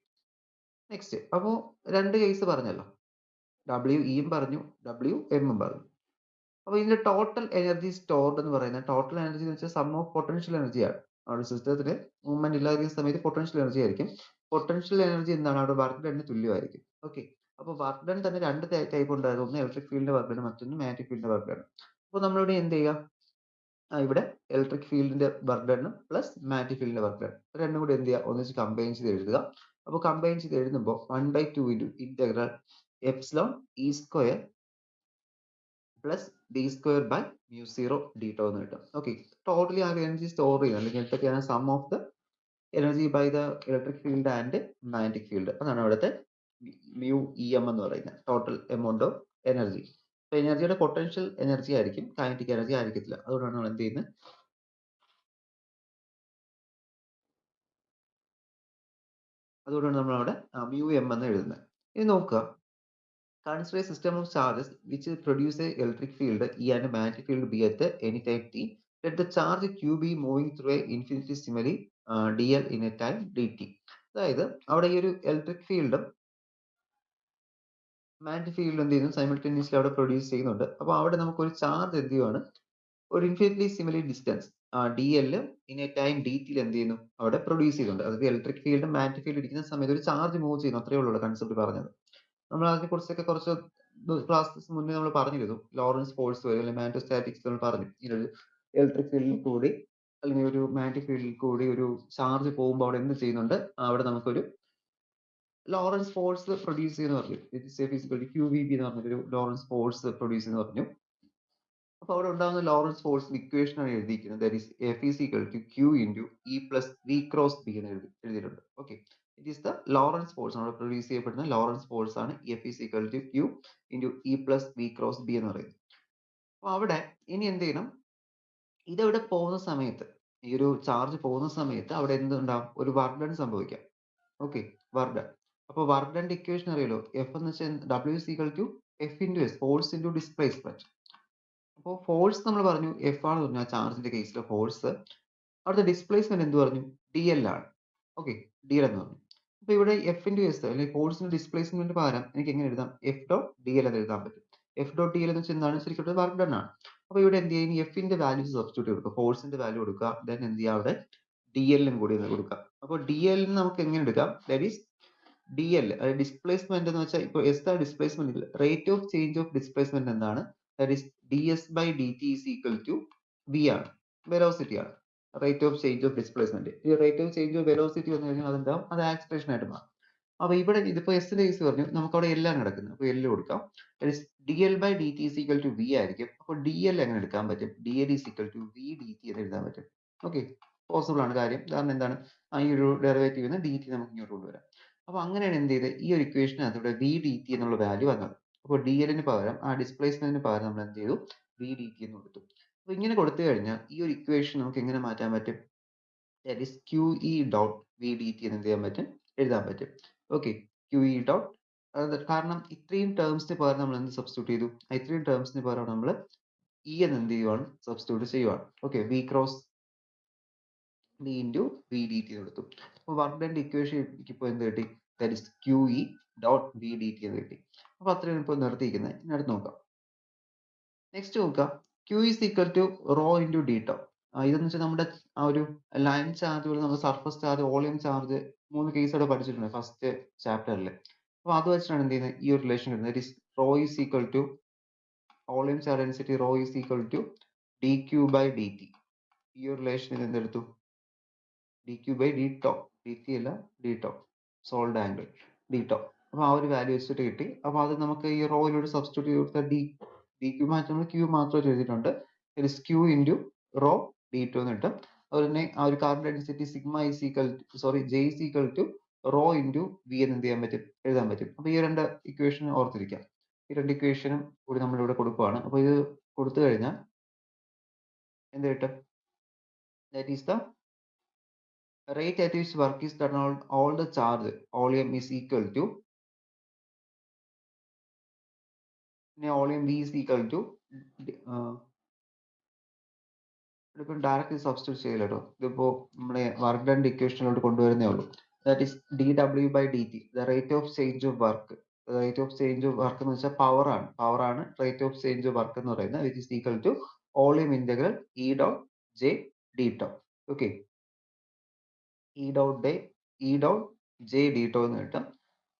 നെക്സ്റ്റ്, അപ്പോ രണ്ട് കേസ് പറഞ്ഞല്ലോ, WE പറഞ്ഞു, WM പറഞ്ഞു. അപ്പൊ ഇതിന്റെ ടോട്ടൽ എനർജി സ്റ്റോർഡ് എന്ന് പറയുന്നത്, ടോട്ടൽ എനർജി എന്ന് വെച്ചാൽ സം ഓഫ് പൊട്ടൻഷ്യൽ എനർജിയാണ്. അവിടെ സിസ്റ്റത്തിന് മൂവ്മെന്റ് ഇല്ലാതിരിക്കുന്ന സമയത്ത് പൊട്ടൻഷ്യൽ എനർജി ആയിരിക്കും. പൊട്ടൻഷ്യൽ എനർജി എന്താണ്, അവിടെ വർക്ക് ഡണ്ണിന് തുല്യമായിരിക്കും. ഓക്കെ, അപ്പൊ വർക്ക് ഡൺ തന്നെ രണ്ട് ടൈപ്പ് ഉണ്ടായിരുന്നു. ഒന്ന് ഇലക്ട്രിക് ഫീൽഡിന്റെ വർക്ക് ഡൺ, മറ്റൊന്ന് മാഗ്നറ്റിക് ഫീൽഡിന്റെ വർക്ക് ഡൺ. അപ്പൊ നമ്മളിവിടെ എന്ത് ചെയ്യുക, ഇവിടെ ഇലക്ട്രിക് ഫീൽഡിന്റെ വർക്ക് ഡൺ പ്ലസ് മാഗ്നറ്റിക് ഫീൽഡിന്റെ വർക്ക് ഡൺ രണ്ടും കൂടി എന്ത് ചെയ്യുക, ഒന്നിച്ച് കമ്പൈൻ ചെയ്ത് എഴുതുക. അപ്പൊ കമ്പൈൻ ചെയ്ത് എഴുതുമ്പോൾ 1/2 integral epsilon E² plus D² d tau എന്ന് കിട്ടും. ഓക്കെ, ടോട്ടലി ആ എനർജി സ്റ്റോർ ചെയ്യുന്നത് അല്ലെങ്കിൽ എന്തൊക്കെയാണ് sum of the energy by the electric field and magnetic field. അതാണ് അവിടുത്തെ μEM എന്ന് പറയുന്നത്, ടോട്ടൽ എമൗണ്ട് ഓഫ് എനർജി. അപ്പൊ എനർജിയുടെ പൊട്ടൻഷ്യൽ എനർജി ആയിരിക്കും, കൈനറ്റിക് എനർജി ആയിരിക്കത്തില്ല. അതുകൊണ്ടാണ് നമ്മൾ എന്ത് ചെയ്യുന്നത്, അതുകൊണ്ടാണ് നമ്മൾ അവിടെ μM എന്ന് എഴുതുന്നത്. ഇനി നോക്കുക, consider a system of charges which produce a electric field E and a magnetic field B at any time t. Let the charge Q be moving through a infinitesimally dl in a time dt. അതായത് അവിടെ ഈ ഒരു electric ഫീൽഡും magnetic ഫീൽഡും എന്ത് ചെയ്യുന്നു, simultaneously അവിടെ produce ചെയ്യുന്നുണ്ട്. അപ്പോൾ അവിടെ നമുക്ക് ഒരു ചാർജ് എന്ത് ചെയ്യുവാണ്, ഒരു infinitely simile distance DL in A time DT എന്ത് ചെയ്യുന്നു, അവിടെ പ്രൊഡ്യൂസ് ചെയ്യുന്നുണ്ട്. അതായത് ഇലക്ട്രിക് ഫീൽഡും മാഗ്നറ്റിക് ഫീൽഡ് ഇരിക്കുന്ന സമയത്ത് ഒരു ചാർജ് മൂവ് ചെയ്യുന്നു, അത്രയേ ഉള്ളൂ കൺസെപ്റ്റ് പറഞ്ഞത്. നമ്മൾ അതിനെ കുറിച്ചൊക്കെ കുറച്ച് ക്ലാസ്സസ് മുന്നേ നമ്മൾ പറഞ്ഞിരുന്നു. ലോറൻസ് ഫോഴ്സ് വരും അല്ലെങ്കിൽ മാഗ്നറ്റോസ്റ്റാറ്റിക്സ് നമ്മൾ പറഞ്ഞു. ഇതിലൊരു ഇലക്ട്രിക് ഫീൽഡിൽ കൂടി അല്ലെങ്കിൽ ഒരു മാഗ്നറ്റിക് ഫീൽഡിൽ കൂടി ഒരു ചാർജ് പോകുമ്പോൾ അവിടെ എന്ത് ചെയ്യുന്നുണ്ട്, അവിടെ നമുക്കൊരു ലോറൻസ് ഫോഴ്സ് പ്രൊഡ്യൂസ് ചെയ്യുന്ന പറഞ്ഞു. ഫിസിക്കൽ QVB എന്ന് പറഞ്ഞൊരു ലോറൻസ് ഫോഴ്സ് പ്രൊഡ്യൂസ് ചെയ്യുന്ന പറഞ്ഞു. അപ്പൊ അവിടെ ഉണ്ടാകുന്ന ലോറൻസ് ഫോഴ്സ് ഇക്വേഷൻ ആണ് എഴുതിയിരിക്കുന്നത്. That is F is equal to Q into E plus V cross B എന്ന് എഴുതിയിട്ടുണ്ട്. Okay, it is the Lorentz force, അവിടെ പ്രൊഡ്യൂസ് ചെയ്യപ്പെടുന്ന ലോറൻസ് ഫോഴ്സ് ആണ് F is equal to Q into E plus V cross B എന്ന് പറയുന്നത്. അപ്പൊ അവിടെ ഇനി എന്ത് ചെയ്യണം, ഇതവിടെ പോകുന്ന സമയത്ത്, ഈ ഒരു ചാർജ് പോകുന്ന സമയത്ത് അവിടെ എന്തുണ്ടാവും, ഒരു വർക്ക് ഡൺ സംഭവിക്കാം. Okay, work done. അപ്പൊ വർക്ക് ഡൺ ഇക്വേഷൻ അറിയാലോ, F എന്ന് വെച്ചാൽ W is equal to F into S, force into displacement. അപ്പോൾ ഫോഴ്സ് നമ്മൾ പറഞ്ഞു F ആണ് പറഞ്ഞു, ആ ചാർജിന്റെ കേസിലെ ഫോഴ്സ്. അവിടുത്തെ ഡിസ്പ്ലേസ്മെന്റ് എന്ത് പറഞ്ഞു, DL ആണ്. ഓക്കെ, DL എന്ന് പറഞ്ഞു. അപ്പൊ ഇവിടെ F into S അല്ലെങ്കിൽ ഫോഴ്സിന്റെ ഡിസ്പ്ലേസ്മെന്റ് പകരം എനിക്ക് എങ്ങനെ എഴുതാം, F.dl എന്ന് എഴുതാൻ പറ്റും. F.dl എന്ന് വെച്ചാൽ എന്താണ്, ശരിക്കും വർക്ക് ഡൺ ആണ്. അപ്പൊ ഇവിടെ എന്ത് ചെയ്യും, F-ന്റെ വാല്യൂസ് സബ്സ്റ്റിറ്റ്യൂട്ട് കൊടുക്കുക, ഫോഴ്സിന്റെ വാല്യൂ കൊടുക്കുക, ദെൻ എന്ത് ചെയ്യുക, അവിടെ DL-നും കൂടി കൊടുക്കുക. അപ്പോൾ DL നമുക്ക് എങ്ങനെ എടുക്കാം, ദാറ്റ് ഈസ് DL ഡിസ്പ്ലേസ്മെന്റ് എന്ന് വെച്ചാൽ ഇപ്പോൾ S ആണ് displacement, rate of change of displacement എന്താണ്, that is ds by dt is equal to v ആണ്, വെലോസിറ്റി ആണ്, rate of change of displacement. ഈ rate of change of velocity വന്നു കഴിഞ്ഞാൽ അതെന്താവും, അത് ആക്സിലറേഷൻ ആയിട്ട് മാറും. അപ്പൊ ഇവിടെ ഇതിപ്പോ S ന്റെ കേസ് പറഞ്ഞു, നമുക്ക് അവിടെ L ആണ് കിടക്കുന്നത്. അപ്പൊ L കൊടുക്കാം, dl by dt is equal to v ആയിരിക്കും. അപ്പോൾ DL എങ്ങനെ എടുക്കാൻ പറ്റും, dl is equal to v dt എന്ന് എഴുതാൻ പറ്റും. ഓക്കെ, പോസിബിൾ ആണ് കാര്യം, കാരണം എന്താണ്, ഈ ഒരു ഡെറിവേറ്റീവ് നിന്ന് dt നമുക്ക് ഇങ്ങോട്ട് കൊണ്ടുവരാം. അപ്പൊ അങ്ങനെയാണ് എന്ത് ചെയ്തത്, ഈ ഒരു ഇക്വേഷനകത്ത് ഇവിടെ v dt എന്നുള്ള വാല്യൂ വന്നത്. അപ്പോൾ DL-ന് പകരം, ആ ഡിസ്പ്ലേസ്മെന്റിന് പകരം നമ്മൾ എന്ത് ചെയ്തു, v dt എന്ന് കൊടുത്തു. അപ്പൊ ഇങ്ങനെ കൊടുത്തു കഴിഞ്ഞാൽ ഈ ഒരു ഇക്വേഷൻ നമുക്ക് എങ്ങനെ മാറ്റാൻ പറ്റും, that is QE dot v dt എന്ന് എന്ത് ചെയ്യാൻ പറ്റും, എഴുതാൻ പറ്റും. ഓക്കെ, QE ഡോട്ട്, കാരണം ഇത്രയും ടേംസിന് പകരം നമ്മൾ എന്ത് സബ്സ്റ്റിറ്റ്യൂട്ട് ചെയ്തു, ഇത്രയും ടേംസിന് പകരം നമ്മൾ E എന്ന് എന്ത് ചെയ്യുവാണ്, സബ്സ്റ്റിറ്റ്യൂട്ട് ചെയ്യുവാണ്. Okay, V cross B into v D t എന്ന് എടുത്തു. അപ്പോൾ വർക്ക് ഡൺ ഇക്വേഷൻ ഇപ്പോൾ എന്ത് കിട്ടി? That is Q E dot V D t എന്ന് കിട്ടി. അപ്പോൾ അത്രയും ഇപ്പോൾ നിർത്തിയിരിക്കുന്നത്. ഇനി അടുത്ത് നോക്കാം. നെക്സ്റ്റ് നോക്കുക, Q is equal to rho into d tau. ഇതെന്ന് വെച്ചാൽ നമ്മുടെ ആ ഒരു ലൈൻ ചാർജുകൾ, നമ്മൾ surface charge, volume charge, 3 case അവിടെ പഠിച്ചിട്ടുണ്ട് ഫസ്റ്റ് ചാപ്റ്ററിൽ. അപ്പോൾ അത് വെച്ചിട്ടാണ് എന്ത് ചെയ്യുന്നത്, ഈ ഒരു റിലേഷൻ കിട്ടുന്നത്. That is rho is equal to volume charge density, rho is equal to D Q by D T. ഈ ഒരു റിലേഷൻ ഇത് എന്തെടുത്തു? D Q by D tau, D T അല്ല D tau, solid angle D tau. അപ്പോൾ ആ ഒരു value വെച്ചിട്ട് കിട്ടി. അപ്പോൾ അത് നമുക്ക് ഈ റോയിലൂടെ സബ്സ്റ്റിറ്റ്യൂട്ട് ചെയ്ത് കൊടുത്താൽ ഡി ക്യു മാറ്റുമ്പോൾ ക്യൂ മാത്രമായിട്ട് എഴുതിയിട്ടുണ്ട്. It is Q into rho d tau എന്ന് കിട്ടും. അതുപോലെ തന്നെ ആ ഒരു current density sigma is equal to, sorry, J is equal to rho into v എന്ന് എന്ത് ചെയ്യാൻ പറ്റും, എഴുതാൻ പറ്റും. അപ്പോൾ ഈ രണ്ട് ഇക്വേഷൻ ഓർത്തിരിക്കാം. ഈ രണ്ട് ഇക്വേഷനും കൂടി നമ്മളിവിടെ കൊടുക്കുകയാണ്. അപ്പോൾ ഇത് കൊടുത്തു കഴിഞ്ഞാൽ എന്ത് കിട്ടും? That is the rate at which work is done on all the charge volume is equal to, volume V is equal to ഇതിപ്പോൾ ഡയറക്റ്റ് സബ്സ്റ്റിറ്റ്യൂട്ട് ചെയ്യില്ല കേട്ടോ. ഇതിപ്പോൾ നമ്മുടെ വർക്ക് ഡൺ ഇക്വേഷനിലോട്ട് കൊണ്ടുവരുന്നേ ഉള്ളൂ. That is d W by D t, the rate of change of work. Rate of change of work എന്ന് വെച്ചാൽ പവർ ആണ് rate of change of work എന്ന് പറയുന്നത്, which is equal to volume integral E dot J d tau. Okay, E dot J d tau എന്ന് കിട്ടും.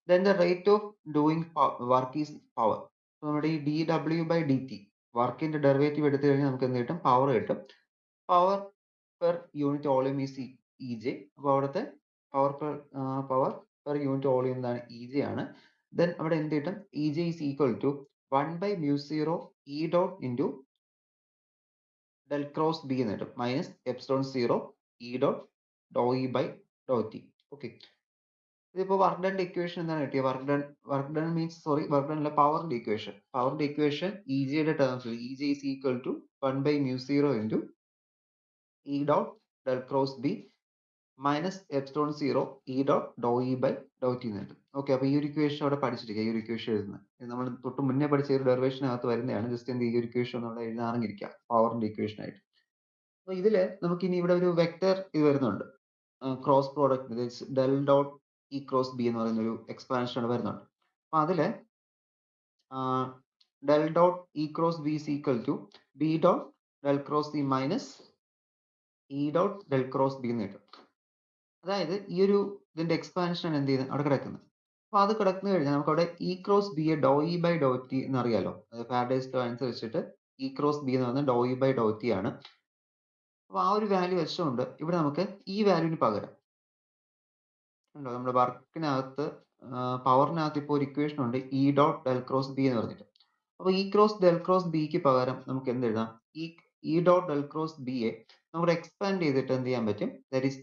Then the rate of doing work is power. അപ്പോൾ നമ്മുടെ ഈ D W by D T വർക്കിന്റെ derivative എടുത്തു കഴിഞ്ഞാൽ നമുക്ക് എന്ത് കിട്ടും? പവർ കിട്ടും. Power per unit volume is E J. അപ്പോൾ അവിടുത്തെ പവർ പെർ യൂണിറ്റ് വോളിയം എന്താണ്? ഇ ജെ ആണ്. ദെൻ അവിടെ എന്ത് കിട്ടും? E J is equal to 1/μ0 E dot into del cross B എന്ന് കിട്ടും, minus epsilon 0 E dot Dr E by Dr T. Okay, ഇതിപ്പോ വർക്ക് ഡൺ ഇക്വേഷൻ എന്താണ് കിട്ടിയത്? Work done means, sorry, work done അല്ല, പവറിന്റെ ഇക്വേഷൻ ഇ ജിയുടെ ടേംസിൽ E J is equal to 1/μ0 into E dot del cross B minus epsilon 0 E dot Dr E by Dr T എന്ന് കിട്ടും. Okay, അപ്പോൾ ഈ ഒരു ഇക്വേഷൻ അവിടെ പഠിച്ചിരിക്കുക. ഈ ഒരു ഇക്വേഷൻ എഴുതുന്നത് നമ്മൾ തൊട്ട് മുന്നേ പഠിച്ച ഒരു ഡെറിവേഷനകത്ത് വരുന്നതാണ്. ജസ്റ്റ് എന്ത്, ഈ ഒരു ഇക്വേഷൻ നമ്മൾ എഴുതാറിങ്ങിരിക്കുക പവറിന്റെ ഇക്വേഷൻ ആയിട്ട്. അപ്പോൾ ഇതില് നമുക്ക് ഇനി ഇവിടെ ഒരു വെക്ടർ ഇത് വരുന്നുണ്ട്, cross product del dot E cross B എന്ന് പറയുന്ന ഒരു എക്സ്പാൻഷൻ വരുന്നുണ്ട്. അപ്പൊ അതില് del dot E cross B is equal to B dot del cross B minus E dot del cross B എന്ന് കിട്ടും. അതായത് ഈ ഒരു ഇതിന്റെ എക്സ്പാൻഷൻ എന്ത് ചെയ്യുന്നത് അവിടെ കിടക്കുന്നത്. അപ്പൊ അത് കിടന്നു കഴിഞ്ഞാൽ നമുക്ക് അവിടെ E cross B do E by Dr T എന്ന് അറിയാലോ. ഫാരഡേസ് ലോ അനുസരിച്ചിട്ട് ഇ ക്രോസ് ബി എന്ന് പറയുന്നത് do E by Dr T ആണ്. അപ്പൊ ആ ഒരു വാല്യൂ വെച്ചുകൊണ്ട് ഇവിടെ നമുക്ക് ഈ വാല്യൂവിന് പകരം ഉണ്ടോ, നമ്മുടെ വർക്കിനകത്ത് പവറിനകത്ത് ഇപ്പോൾ ഒരു ഇക്വേഷൻ ഉണ്ട്, E dot del cross B എന്ന് പറഞ്ഞിട്ട്. അപ്പൊ ഇ ക്രോസ് ഡെൽ ക്രോസ് ബിക്ക് പകരം നമുക്ക് എന്ത് എഴുതാം? ഇ ഡോട്ട് ഡെൽ ക്രോസ് ബിയെ നമുക്ക് എക്സ്പാൻഡ് ചെയ്തിട്ട് എന്ത് ചെയ്യാൻ പറ്റും? That is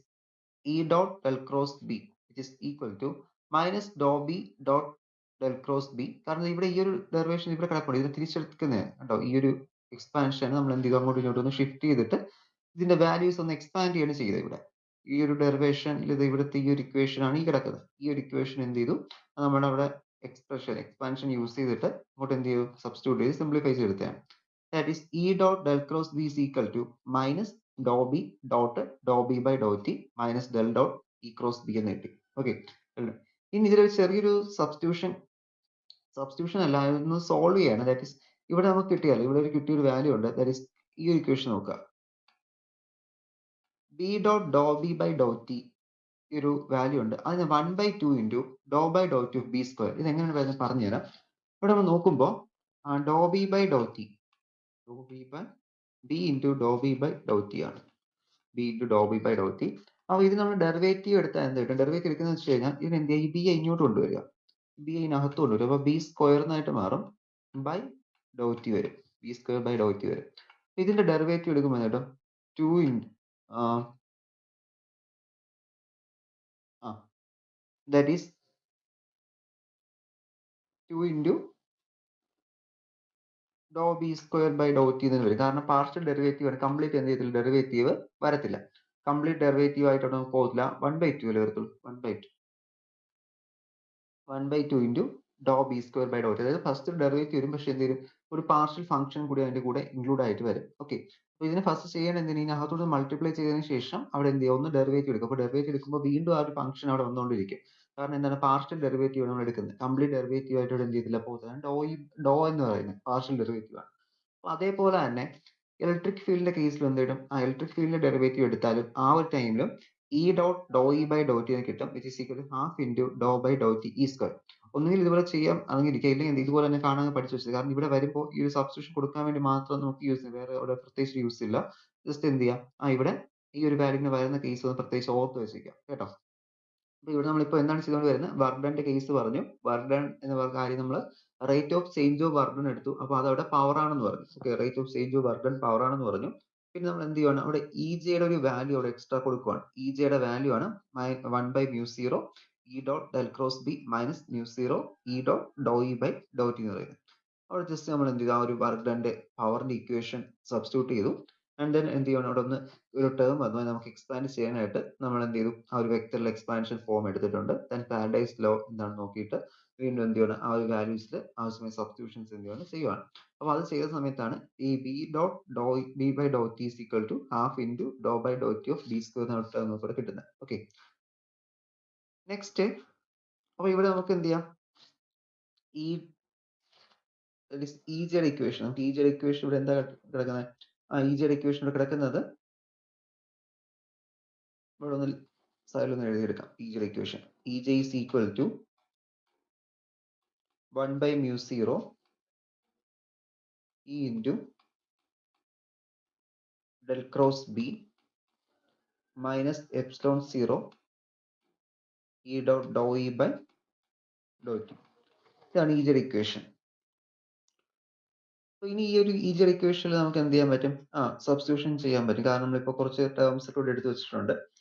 E dot del cross B which is equal to minus Dr B dot del cross B. കാരണം ഇവിടെ ഈ ഒരു ഡെറിവേഷൻ ഇവിടെ കിടപ്പുണ്ട്, ഇത് തിരിച്ചെടുക്കുന്നത് കണ്ടോ. ഈ ഒരു എക്സ്പാൻഷൻ നമ്മൾ എന്ത് ചെയ്തു, അങ്ങോട്ടും ഇങ്ങോട്ടും ഒന്ന് ഷിഫ്റ്റ് ചെയ്തിട്ട് ഇതിന്റെ വാല്യൂസ് ഒന്ന് എക്സ്പാൻഡ് ചെയ്യാണ് ചെയ്തത്. ഇവിടെ ഈ ഒരു ഡെറിവേഷനിൽ ഇത് ഇവിടുത്തെ ഈ ഒരു ഇക്വേഷൻ ആണ് ഈ കിടക്കുന്നത്. ഈ ഒരു ഇക്വേഷൻ എന്ത് ചെയ്തു, നമ്മുടെ അവിടെ എക്സ്പാൻഷൻ യൂസ് ചെയ്തിട്ട് അങ്ങോട്ട് എന്ത് ചെയ്തു, സബ്സ്റ്റിറ്റ്യൂട്ട് ചെയ്ത് സിംപ്ലിഫൈ ചെയ്തെടുത്തതാണ്. That is E dot del cross B is equal to minus Dr B dot Dr B by Dr T minus del dot E cross B എന്ന് കിട്ടി. ഓക്കെ, ഇനി ഇതിലൊരു ചെറിയൊരു സബ്സ്റ്റിറ്റ്യൂഷൻ അല്ല, ഒന്ന് സോൾവ് ചെയ്യാണ്. ദാറ്റ് ഈസ് ഇവിടെ നമുക്ക് കിട്ടിയാലോ, ഇവിടെ ഒരു കിട്ടിയൊരു വാല്യൂ ഉണ്ട്. ദാറ്റ് ഈസ് ഈ ഒരു ഇക്വേഷൻ നോക്കുക, B dot Dr B by Dr T ഒരു വാല്യൂ ഉണ്ട്. അതിന് 1/2 into Dr by Dr T of B square. ഇത് എങ്ങനെയാണ് വരുന്നത് പറഞ്ഞുതരാം. ഇവിടെ നമ്മൾ നോക്കുമ്പോൾ doh B by Dr T, doh B by B into Dr B by Dr T ആണ്, B into Dr B by Dr T. അപ്പോൾ ഇത് നമ്മൾ ഡെറിവേറ്റീവ് എടുത്താൽ എന്ത് കിട്ടും? ഡെറിവേറ്റീവ് എടുക്കുന്നത് വെച്ച് കഴിഞ്ഞാൽ ഇതിന് എന്ത് ചെയ്യുക, ഈ ബി ഇങ്ങോട്ട് കൊണ്ടുവരിക, ബി അതിനകത്ത് കൊണ്ടുവരിക. അപ്പോൾ ബി സ്ക്വയർ എന്നായിട്ട് മാറും, ബൈ ഡോ ടി വരും, B square by Dr t വരും. ഇതിന്റെ ഡെറിവേറ്റീവ് എടുക്കുമ്പോൾ കേട്ടോ 2 into that is 2 into do B square by Dr T എന്ന് വരും. കാരണം പാർഷ്യൽ ഡെറിവേറ്റീവ് ആണ്, കംപ്ലീറ്റ് എന്ത് ചെയ്തില്ല, ഡെറിവേറ്റീവ് വരത്തില്ല. കംപ്ലീറ്റ് ഡെറിവേറ്റീവ് ആയിട്ടൊന്നും നമുക്ക് പോകില്ല. 1/2 അല്ലേ വരത്തുള്ളൂ, 1/2 into Dr B square by Dr t. അതായത് ഫസ്റ്റ് ഡെറിവേറ്റീവ് വരും, പക്ഷെ എന്ത് വരും, ഒരു പാർഷ്യൽ ഫംഗ്ഷൻ കൂടി അതിന്റെ കൂടെ ഇൻക്ലൂഡ് ആയിട്ട് വരും. ഓക്കെ. അപ്പൊ ഇതിന് ഫസ്റ്റ് ചെയ്യേണ്ടത് എന്തിനാ, ഇതിനകത്തോട്ട് മൾട്ടിപ്ലൈ ചെയ്തതിന് ശേഷം അവിടെ എന്ത് ചെയ്യുക, ഒന്ന് ഡെറിവേറ്റീവ് എടുക്കും. അപ്പോൾ ഡെറിവേറ്റീവ് എടുക്കുമ്പോൾ വീണ്ടും ആ ഒരു ഫംഗ്ഷൻ അവിടെ വന്നുകൊണ്ടിരിക്കും. കാരണം എന്താണ്, പാർഷ്യൽ ഡെറിവേറ്റീവ് നമ്മൾ എടുക്കുന്നത്, കംപ്ലീറ്റ് ഡെറിവേറ്റീവ് ആയിട്ട് ഇവിടെ എന്ത് ചെയ്തില്ല പോകുന്നത്, ഡോ എന്ന് പറയുന്നത് പാർഷ്യൽ ഡെറിവേറ്റീവ് ആണ്. അപ്പൊ അതേപോലെ തന്നെ ഇലക്ട്രിക് ഫീൽഡിന്റെ കേസിൽ എന്തിടും, ആ ഇലക്ട്രിക് ഫീൽഡിന്റെ ഡെറിവേറ്റീവ് എടുത്താലും ആ ഒരു ടൈമിലും E dot Dr E by Dr T എന്ന് കിട്ടും, which is equal to half into Dr by Dr t E square. ഒന്നുകിൽ ഇതുപോലെ ചെയ്യാം, അല്ലെങ്കിൽ ഇരിക്കുക, ഇല്ലെങ്കിൽ ഇതുപോലെ തന്നെ കാണാൻ പഠിച്ചു വെച്ചത്. കാരണം ഇവിടെ വരുമ്പോൾ ഈ ഒരു സബ്സ്റ്റിറ്റ്യൂഷൻ കൊടുക്കാൻ വേണ്ടി മാത്രം നമുക്ക് യൂസ് ചെയ്യാം, വേറെ ഇവിടെ പ്രത്യേകിച്ച് യൂസ് ഇല്ല. ജസ്റ്റ് എന്ത് ചെയ്യാം, ഇവിടെ ഈ ഒരു വാല്യൂവിന് വരുന്ന കേസ് ഒന്ന് പ്രത്യേകിച്ച് ഓർത്ത് വെച്ചേക്കാം കേട്ടോ. അപ്പൊ ഇവിടെ നമ്മളിപ്പോ എന്താണ് ചെയ്തുകൊണ്ട് വരുന്നത്, വർക്ക് ഡണിന്റെ കേസ് പറഞ്ഞു. വർക്ക് ഡൺ എന്ന കാര്യം നമ്മൾ rate of change of work done എടുത്തു. അപ്പൊ അതവിടെ പവർ ആണെന്ന് പറഞ്ഞു. Okay, rate of change of work done power ആണെന്ന് പറഞ്ഞു. പിന്നെ നമ്മൾ എന്ത് ചെയ്യുവാണ്, അവിടെ ഇ ജെയുടെ ഒരു വാല്യൂ അവിടെ എക്സ്ട്രാ കൊടുക്കുവാണ്. ഇ ജെയുടെ വാല്യൂ ആണ് 1/μ0 E dot del cross B minus μ0 E dot Dr E by Dr T എന്ന് പറയുന്നത്. അവിടെ ജസ്റ്റ് നമ്മൾ എന്ത് ചെയ്തു, ആ ഒരു വർക്ക് ഡണിന്റെ പവറിന്റെ ഇക്വേഷൻ സബ്സ്റ്റിറ്റ്യൂട്ട് ചെയ്തു. ആൻഡ് ദെൻ എന്ത് ചെയ്യണം, അവിടെ ഒന്ന് ഒരു ടേം വന്നു, നമുക്ക് എക്സ്പാൻഡ് ചെയ്യാനായിട്ട് നമ്മൾ എന്ത് ചെയ്തു, ആ ഒരു വെക്ടറിൽ എക്സ്പാൻഷൻ ഫോം എടുത്തിട്ടുണ്ട്. ദെൻ പാരഡൈസ് ലോ എന്താണ് നോക്കിയിട്ട് വീണ്ടും എന്ത് ചെയ്യണം, ആ ഒരു വാല്യൂസിൽ ആവശ്യമായ സബ്സ്റ്റിറ്റ്യൂഷൻസ് എന്ത് ചെയ്യണം ചെയ്യുവാണ്. അപ്പോൾ അത് ചെയ്ത സമയത്താണ് ഈ B dot Dr B by Dr t is equal to half into Dr by Dr T of B square എന്ന ടേം നമുക്ക് കിട്ടുന്നത്. ഓക്കെ, നെക്സ്റ്റ് അപ്പോൾ ഇവിടെ നമുക്ക് എന്ത് ചെയ്യാം, ഈ ഇ ജിയുടെ ഇക്വേഷൻ, നമുക്ക് ഇ ജിയുടെ ഇക്വേഷൻ ഇവിടെ എന്താ കിടക്കുന്നത്, ആ ഇ ജിയുടെ ഇക്വേഷൻ ഇവിടെ കിടക്കുന്നത് ഇവിടെ ഒന്ന് സൈഡിൽ ഒന്ന് എഴുതിയെടുക്കാം. ഇ ജിയുടെ equation E J is equal to 1/μ0 E into del cross B minus epsilon 0 E dot Dr E by Dr T. ഇതാണ് ഇ ജിയുടെ ഇക്വേഷൻ. അപ്പൊ ഇനി ഈ ഒരു ഇ ജിയുടെ ഇക്വേഷനിൽ നമുക്ക് എന്ത് ചെയ്യാൻ പറ്റും, സബ്സ്റ്റിറ്റ്യൂഷൻ ചെയ്യാൻ പറ്റും. കാരണം നമ്മളിപ്പോൾ കുറച്ച് ടേംസ് കൂടെ എടുത്ത് വെച്ചിട്ടുണ്ട്.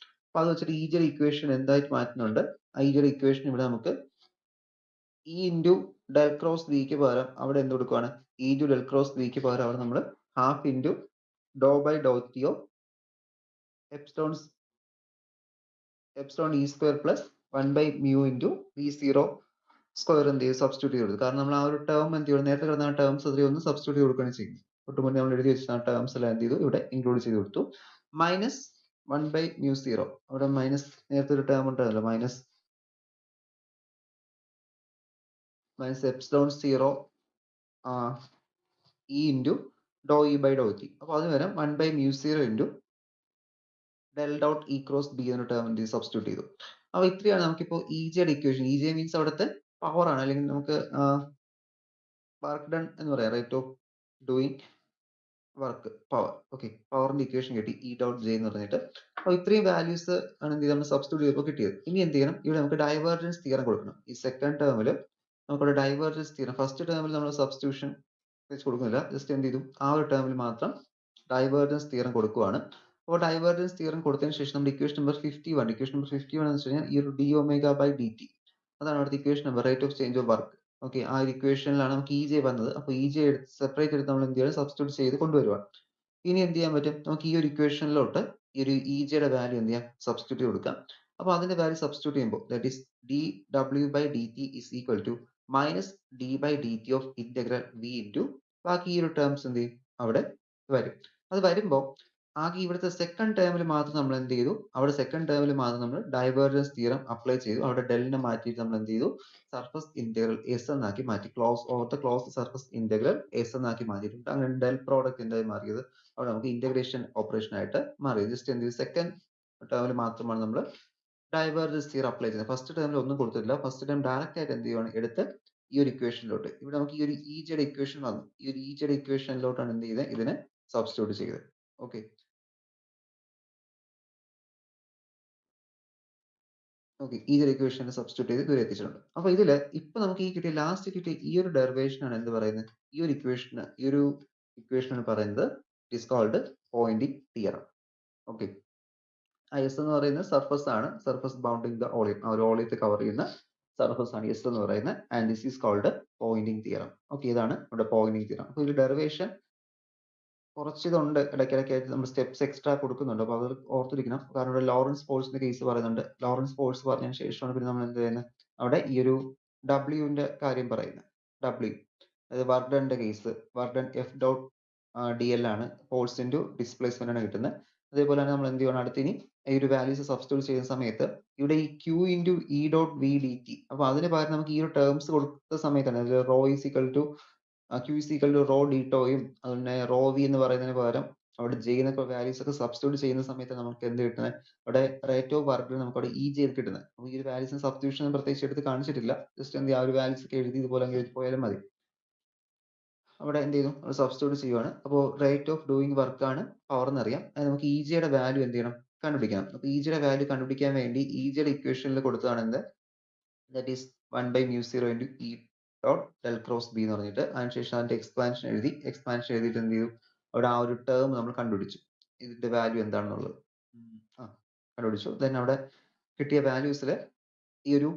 അപ്പൊ അത് വെച്ചിട്ട് ഇ ജിയുടെ ഇക്വേഷൻ എന്തായിട്ട് മാറ്റുന്നുണ്ട്, ആ ഇ ജിയുടെ ഇക്വേഷൻ ഇവിടെ നമുക്ക് ഇ ഇൻറ്റു ഡെൽ ക്രോസ് ബിക്ക് പകരം അവിടെ എന്ത് കൊടുക്കുവാണ്, ഇ ഇൻറ്റു ഡെൽ ക്രോസ് ബിക്ക് പകരം അവിടെ നമ്മൾ half into Dr by Dr T of epsilon E square plus 1/μ into V zero square എന്ത് ചെയ്യും, സബ്സ്റ്റിറ്റ്യൂട്ട് ചെയ്ത് കൊടുക്കും. കാരണം നമ്മൾ ആ ഒരു ടേം എന്ത് ചെയ്യും, നേരത്തെ കിടന്ന ടേംസ് അതിൽ ഒന്ന് സബ്സ്റ്റിറ്റ്യൂട്ട് കൊടുക്കുകയാണ് ചെയ്യുന്നത്. തൊട്ട് മുന്നേ നമ്മൾ എഴുതി വെച്ച ടേംസ് എല്ലാം എന്ത് ചെയ്തു, ഇവിടെ ഇൻക്ലൂഡ് ചെയ്ത് കൊടുത്തു. മൈനസ് 1/μ0, അവിടെ മൈനസ് നേരത്തെ ഒരു ടേം ഉണ്ടായല്ലോ, minus epsilon 0 E into doh E by Dr T. അപ്പോൾ അതിന് വരാം 1/μ0 into del dot E cross B എന്ന ടേം എന്ത് സബ്സ്റ്റിറ്റ്യൂട്ട് ചെയ്തു. അപ്പോൾ ഇത്രയാണ് നമുക്കിപ്പോൾ ഇ ജിയുടെ ഇക്വേഷൻ. ഇ ജെ മീൻസ് അവിടുത്തെ പവർ ആണ്, അല്ലെങ്കിൽ നമുക്ക് വർക്ക് ഡൺ എന്ന് പറയാം, rate of doing work power. Okay, പവറിന്റെ ഇക്വേഷൻ കിട്ടി, ഇ ഡോട്ട് ജെ എന്ന് പറഞ്ഞിട്ട്. അപ്പോൾ ഇത്രയും വാല്യൂസ് ആണ് എന്ത് നമ്മൾ സബ്സ്റ്റിറ്റ്യൂട്ട് ചെയ്തപ്പോൾ കിട്ടിയത്. ഇനി എന്ത് ചെയ്യണം, ഇവിടെ നമുക്ക് ഡൈവേർജൻസ് തിയറം കൊടുക്കണം. ഈ സെക്കൻഡ് ടേമിൽ നമുക്കിവിടെ ഡൈവേർജൻസ് തിയറം, ഫസ്റ്റ് ടേമിൽ നമ്മൾ സബ്സ്റ്റിറ്റ്യൂഷൻ വെച്ച് കൊടുക്കുന്നില്ല, ജസ്റ്റ് എന്ത് ചെയ്തു, ആ ഒരു ടേമിൽ മാത്രം ഡൈവേർജൻസ് തിയറം കൊടുക്കുവാണ്. അപ്പോൾ ഡൈവേർജൻസ് തിയറം കൊടുത്തതിന് ശേഷം നമ്മുടെ ഇക്വേഷൻ നമ്പർ 51, ഇക്വേഷൻ നമ്പർ 51 എന്ന് വെച്ച് കഴിഞ്ഞാൽ ഈ ഒരു d omega by D t, അതാണ് അവിടുത്തെ equation number, rate of change of work. Okay, ആ ഒരു ഇക്വേഷനിലാണ് നമുക്ക് ഇ ജെ വന്നത്. അപ്പോൾ ഇ ജെ സെപ്പറേറ്റ് എടുത്ത് നമ്മൾ എന്ത് ചെയ്യണം, സബ്സ്റ്റിറ്റ്യൂട്ട് ചെയ്ത് കൊണ്ടുവരുവാണ്. ഇനി എന്ത് ചെയ്യാൻ പറ്റും, നമുക്ക് ഈ ഒരു ഇക്വേഷനിലോട്ട് ഈ ഒരു ഇ ജിയുടെ വാല്യൂ എന്ത് ചെയ്യാം, സബ്സ്റ്റിറ്റ്യൂട്ട് കൊടുക്കാം. അപ്പോൾ അതിന്റെ വാല്യൂ സബ്സ്റ്റിറ്റ്യൂട്ട് ചെയ്യുമ്പോൾ that is d W by D t is equal to minus d by D t of integral v into ബാക്കി ഈ ഒരു ടേംസ് എന്ത് ചെയ്യും അവിടെ വരും. അത് വരുമ്പോൾ ആകെ ഇവിടുത്തെ സെക്കൻഡ് ടേമിൽ മാത്രം നമ്മൾ എന്ത് ചെയ്തു, അവിടെ സെക്കൻഡ് ടേമിൽ മാത്രം നമ്മൾ ഡൈവേർജൻസ് തിയറം അപ്ലൈ ചെയ്തു. അവിടെ ഡെല്ലിനെ മാറ്റിയിട്ട് നമ്മൾ എന്ത് ചെയ്തു, സർഫസ് ഇന്റഗ്രൽ എസ് എന്നാക്കി മാറ്റി, close over the close surface integral S എന്നാക്കി മാറ്റിയിട്ടുണ്ട്. അങ്ങനെ ഡെൽ പ്രോഡക്റ്റ് എന്തായി മാറിയത്, അവിടെ നമുക്ക് ഇന്റഗ്രേഷൻ ഓപ്പറേഷൻ ആയിട്ട് മാറിയത്. ജസ്റ്റ് എന്ത് ചെയ്തു, സെക്കൻഡ് ടേമിൽ മാത്രമാണ് നമ്മൾ ഡൈവേർജൻസ് തിയറം അപ്ലൈ ചെയ്യുന്നത്. ഫസ്റ്റ് ടേമിൽ ഒന്നും കൊടുത്തിട്ടില്ല. ഫസ്റ്റ് ടൈം ഡയറക്റ്റ് ആയിട്ട് എന്ത് ചെയ്യുവാണ്, എടുത്ത് ഈ ഒരു ഇക്വേഷനിലോട്ട്, ഇവിടെ നമുക്ക് ഈ ഒരു ഇ ജിയുടെ ഇക്വേഷൻ വന്നു, ഈ ഒരു ഇ ജിയുടെ ഇക്വേഷനിലോട്ടാണ് എന്ത് ചെയ്തത്, ഇതിനെ സബ്സ്റ്റിറ്റ്യൂട്ട് ചെയ്തത്. ഓക്കെ, ഈ ഒരു ഇക്വേഷനെ സബ്സ്റ്റിറ്റ്യൂട്ട് ചെയ്ത് ഇതുവരെ എത്തിച്ചിട്ടുണ്ട്. അപ്പൊ ഇതില് ഇപ്പൊ നമുക്ക് ഈ കിട്ടിയ ലാസ്റ്റ് കിട്ടിയ ഈ ഒരു ഡെറിവേഷൻ ആണ് എന്ത് പറയുന്നത്, ഈ ഒരു ഇക്വേഷൻ ആണ് പറയുന്നത് is called Poynting theorem. Okay, S എന്ന് പറയുന്നത് സർഫസ് ആണ്, സർഫസ് ബൗണ്ടിങ് ദ വോളിയം, ആ ഒരു വോളിയത്തെ കവർ ചെയ്യുന്ന സർഫസ് ആണ് എസ് എന്ന് പറയുന്നത്. And this is called Poynting theorem. Okay, ഇതാണ് നമ്മുടെ പോയിന്റിംഗ് തിയറം. അപ്പൊ ഈ ഡെറിവേഷൻ കുറച്ച് ഇതുണ്ട്, ഇടയ്ക്കിടയ്ക്കായിട്ട് നമ്മൾ സ്റ്റെപ്സ് എക്സ്ട്രാ കൊടുക്കുന്നുണ്ട്. അപ്പോൾ അത് ഓർത്തിരിക്കണം. കാരണം ഇവിടെ ലോറൻസ് ഫോഴ്സിന്റെ കേസ് പറയുന്നുണ്ട്. ലോറൻസ് ഫോഴ്സ് പറഞ്ഞതിന് ശേഷമാണ് പിന്നെ നമ്മൾ എന്ത് ചെയ്യുന്നത്, അവിടെ ഈ ഒരു ഡബ്ല്യുവിന്റെ കാര്യം പറയുന്നത്. ഡബ്ല്യു അത് വർക്ക് ഡണിന്റെ case work done F dot D L ആണ്, ഫോഴ്സ് ഇൻറ്റു ഡിസ്പ്ലേസ്മെന്റ് ആണ് കിട്ടുന്നത്. അതേപോലെ തന്നെ നമ്മൾ എന്ത് ചെയ്യണം, അടുത്തിനി ഈ ഒരു വാല്യൂസ് സബ്സ്റ്റിറ്റ്യൂട്ട് ചെയ്യുന്ന സമയത്ത് ഇവിടെ ഈ Q into E dot V D T, അപ്പൊ അതിന് പകരം നമുക്ക് ഈ ഒരു ടേംസ് കൊടുത്ത സമയത്താണ് rho is equal to Q is equal to rho D ടോയും അതുപോലെ റോ വി എന്ന് പറയുന്നതിന് പകരം അവിടെ ജെ എന്നൊക്കെ വാല്യൂസ് ഒക്കെ സബ്സ്റ്റിറ്റ്യൂട്ട് ചെയ്യുന്ന സമയത്ത് നമുക്ക് എന്ത് കിട്ടുന്നത്, അവിടെ റേറ്റ് ഓഫ് വർക്ക് നമുക്ക് അവിടെ ഇ ചെയ്ത് കിട്ടുന്നത്. അപ്പോൾ ഈ ഒരു വാല്യൂസിന് സബ്സ്റ്റിറ്റ്യൂഷൻ പ്രത്യേകിച്ച് എടുത്ത് കാണിച്ചിട്ടില്ല, ജസ്റ്റ് എന്ത് ആ ഒരു വാല്യൂസ് ഒക്കെ എഴുതി ഇതുപോലെ അങ്ങ് എഴുതി പോയാലും മതി. അവിടെ എന്ത് ചെയ്തു, സബ്സ്റ്റിറ്റ്യൂട്ട് ചെയ്യുവാണ്. അപ്പോൾ റേറ്റ് ഓഫ് ഡൂയിങ് വർക്ക് ആണ് പവർ എന്നറിയാം. അത് നമുക്ക് ഇ ജിയുടെ വാല്യൂ എന്ത് ചെയ്യണം, കണ്ടുപിടിക്കണം. അപ്പോൾ ഇ ജിയുടെ വാല്യൂ കണ്ടുപിടിക്കാൻ വേണ്ടി ഇ ജിയുടെ ഇക്വേഷനിൽ കൊടുത്തതാണ് എന്ത്, that is 1/μ0 into E dot del cross B എന്ന് പറഞ്ഞിട്ട് അതിനുശേഷം അതിന്റെ എക്സ്പാൻഷൻ എഴുതിയിട്ട് എന്ത് ചെയ്തു, അവിടെ ആ ഒരു ടേം നമ്മൾ കണ്ടുപിടിച്ചു, ഇതിന്റെ വാല്യൂ എന്താണെന്നുള്ളത് കണ്ടുപിടിച്ചു. ദെൻ അവിടെ കിട്ടിയ വാല്യൂസിൽ ഈ ഒരു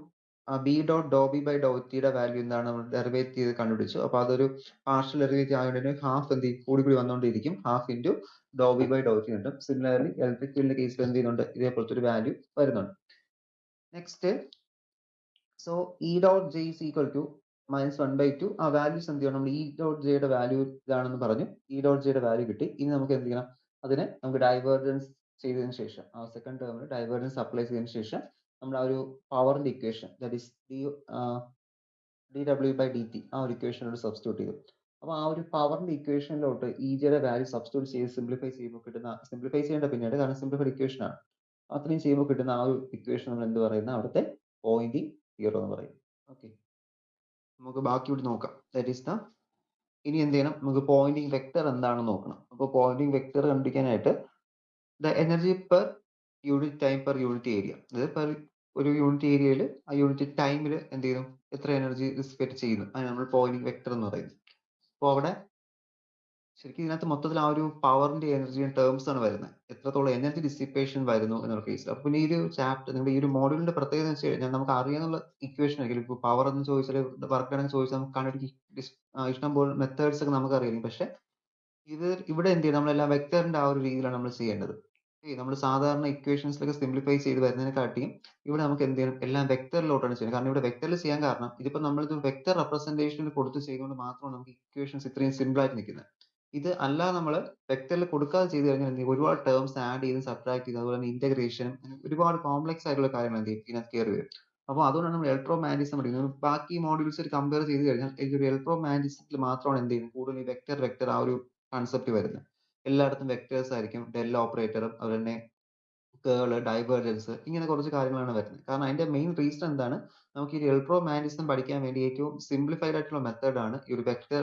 B dot Dr B by d ടിയുടെ വാല്യൂ എന്താണ് നമ്മൾ ഡെറിവേറ്റ് ചെയ്ത് കണ്ടുപിടിച്ചു. അപ്പൊ അതൊരു പാർഷ്യൽ ഡെറിവേറ്റീവ് ആയതുകൊണ്ട് ഹാഫ് എന്ത് കൂടി വന്നുകൊണ്ടിരിക്കും, half into Dr B by Dr t കിട്ടും. സിമിലർലി ഇലക്ട്രിക് ഫീൽഡിന്റെ കേസിൽ എന്ത് ചെയ്യുന്നുണ്ട്, ഇതേപോലത്തെ ഒരു വാല്യൂ വരുന്നുണ്ട്. Next so E dot J is equal to -1/2. ആ വാല്യൂസ് എന്ത് ചെയ്യണം, നമ്മൾ ഇ ഡോട്ട് ജെയുടെ വാല്യൂ ഇതാണെന്ന് പറഞ്ഞു, ഇ ഡോട്ട് ജെയുടെ വാല്യൂ കിട്ടി. ഇനി നമുക്ക് എന്ത് ചെയ്യണം, അതിനെ നമുക്ക് ഡൈവേർജൻസ് ചെയ്തതിനു ശേഷം ആ സെക്കൻഡ് ടേമിൽ ഡൈവേർജൻസ് അപ്ലൈ ചെയ്തതിനു ശേഷം നമ്മൾ ആ ഒരു പവറിന്റെ equation that is d W by D t ആ ഒരു ഇക്വേഷനോട് സബ്സ്റ്റിറ്റ്യൂട്ട് ചെയ്തു. അപ്പോൾ ആ ഒരു പവറിന്റെ ഇക്വേഷനിലോട്ട് ഇ ജിയുടെ വാല്യൂ സബ്സ്റ്റിറ്റ്യൂട്ട് ചെയ്ത് സിംപ്ലിഫൈ ചെയ്യുമ്പോൾ കിട്ടുന്ന, സിംപ്ലിഫൈ ചെയ്യേണ്ട പിന്നീട് കാരണം സിംപ്ലിഫൈഡ് ഇക്വേഷൻ ആണ്, അത്രയും ചെയ്യുമ്പോൾ കിട്ടുന്ന ആ ഒരു ഇക്വേഷൻ നമ്മൾ എന്ത് പറയുന്ന അവിടുത്തെ പോയിന്റ് 0 എന്ന് പറയും. ഓക്കെ, നമുക്ക് ബാക്കി ഇവിടെ നോക്കാം. ദാറ്റ് ഈസ് ദ, ഇനി എന്ത് ചെയ്യണം, നമുക്ക് പോയിന്റിംഗ് വെക്ടർ എന്താണെന്ന് നോക്കണം. അപ്പോൾ പോയിന്റിംഗ് വെക്ടർ കണ്ടുപിടിക്കാനായിട്ട് the energy per unit time per unit area, അതായത് പെർ ഒരു യൂണിറ്റ് ഏരിയയിൽ ആ യൂണിറ്റ് ടൈമിൽ എന്ത് ചെയ്യുന്നു, എത്ര എനർജി ഡിസിപ്പേറ്റ് ചെയ്യുന്നു, അതിന് നമ്മൾ പോയിന്റിംഗ് വെക്ടർ എന്ന് പറയുന്നത്. അപ്പോൾ അവിടെ ശരിക്കും ഇതിനകത്ത് മൊത്തത്തിൽ ആ ഒരു പവറിന്റെ എനർജിയുടെ ടേംസ് ആണ് വരുന്നത്, എത്രത്തോളം എനർജി ഡിസിപ്പേഷൻ വരുന്നു എന്നുള്ള കേസിൽ. അപ്പൊ പിന്നെ ഈ ഒരു ചാപ്റ്റർ നിങ്ങളുടെ ഈ ഒരു മോഡ്യൂളിന്റെ പ്രത്യേകത എന്ന് വെച്ച് കഴിഞ്ഞാൽ നമുക്ക് അറിയാനുള്ള ഇക്വേഷൻ ആയിരിക്കും. ഇപ്പൊ പവർ എന്ന് ചോദിച്ചാൽ വർക്ക് ആണെന്ന് ചോദിച്ചാൽ നമുക്ക് കണ്ടുപിടിക്കാൻ ഇഷ്ടം പോലെ മെത്തേഡ്സ് ഒക്കെ നമുക്ക് അറിയാം. പക്ഷെ ഇവിടെ എന്ത് ചെയ്യും, നമ്മളെല്ലാം വെക്ടറിന്റെ ആ ഒരു രീതിയിലാണ് നമ്മൾ ചെയ്യേണ്ടത്. നമ്മൾ സാധാരണ ഇക്വേഷൻസിലൊക്കെ സിംപ്ലിഫൈ ചെയ്ത് വരുന്നതിനെക്കാട്ടിയും ഇവിടെ നമുക്ക് എന്ത് ചെയ്യണം, എല്ലാം വെക്ടറിലോട്ടാണ് ചെയ്യുന്നത്. കാരണം ഇവിടെ വെക്ടറിൽ ചെയ്യാൻ കാരണം ഇതിപ്പോ നമ്മളിത് വെക്ടർ റെപ്രസെന്റേഷനിൽ കൊടുത്ത് ചെയ്തുകൊണ്ട് മാത്രമാണ് നമുക്ക് ഇക്വേഷൻസ് ഇത്രയും സിമ്പിൾ ആയിട്ട് നിൽക്കുന്നത്. ഇത് അല്ലാതെ നമ്മൾ വെക്ടറിൽ കൊടുക്കാതെ ചെയ്ത് കഴിഞ്ഞാൽ എന്ത് ചെയ്യും, ഒരുപാട് ടേംസ് ആഡ് ചെയ്ത് സബ്ട്രാക്ട് ചെയ്ത് അതുപോലെ തന്നെ ഇന്റഗ്രേഷൻ ഒരുപാട് കോംപ്ലക്സ് ആയിട്ടുള്ള കാര്യങ്ങൾ എന്ത് ചെയ്യും ഇതിനകത്ത് കയറി വരും. അപ്പോൾ അതുകൊണ്ടാണ് നമ്മൾ ഇലക്ട്രോമാഗ്നറ്റിസം പഠിക്കുന്നത്. ബാക്കി മോഡ്യൂൾസ് കമ്പയർ ചെയ്ത് കഴിഞ്ഞാൽ ഈ ഒരു ഇലക്ട്രോമാഗ്നറ്റിസത്തിൽ മാത്രമാണ് എന്ത് ചെയ്യുന്നത് കൂടുതൽ ഈ വെക്ടർ ആ ഒരു കൺസെപ്റ്റ് വരുന്നത്. എല്ലായിടത്തും വെക്ടേഴ്സ് ആയിരിക്കും, ഡെൽ ഓപ്പറേറ്ററും അതുപോലെ തന്നെ കേള്, ഡൈവേർജൻസ്, ഇങ്ങനെ കുറച്ച് കാര്യങ്ങളാണ് വരുന്നത്. കാരണം അതിന്റെ മെയിൻ റീസൺ എന്താണ്, നമുക്ക് ഈ ഇലക്ട്രോമാഗ്നറ്റിസം പഠിക്കാൻ വേണ്ടി ഏറ്റവും സിംപ്ലിഫൈഡ് ആയിട്ടുള്ള മെത്തേഡ് ആണ് ഈ ഒരു വെക്ടർ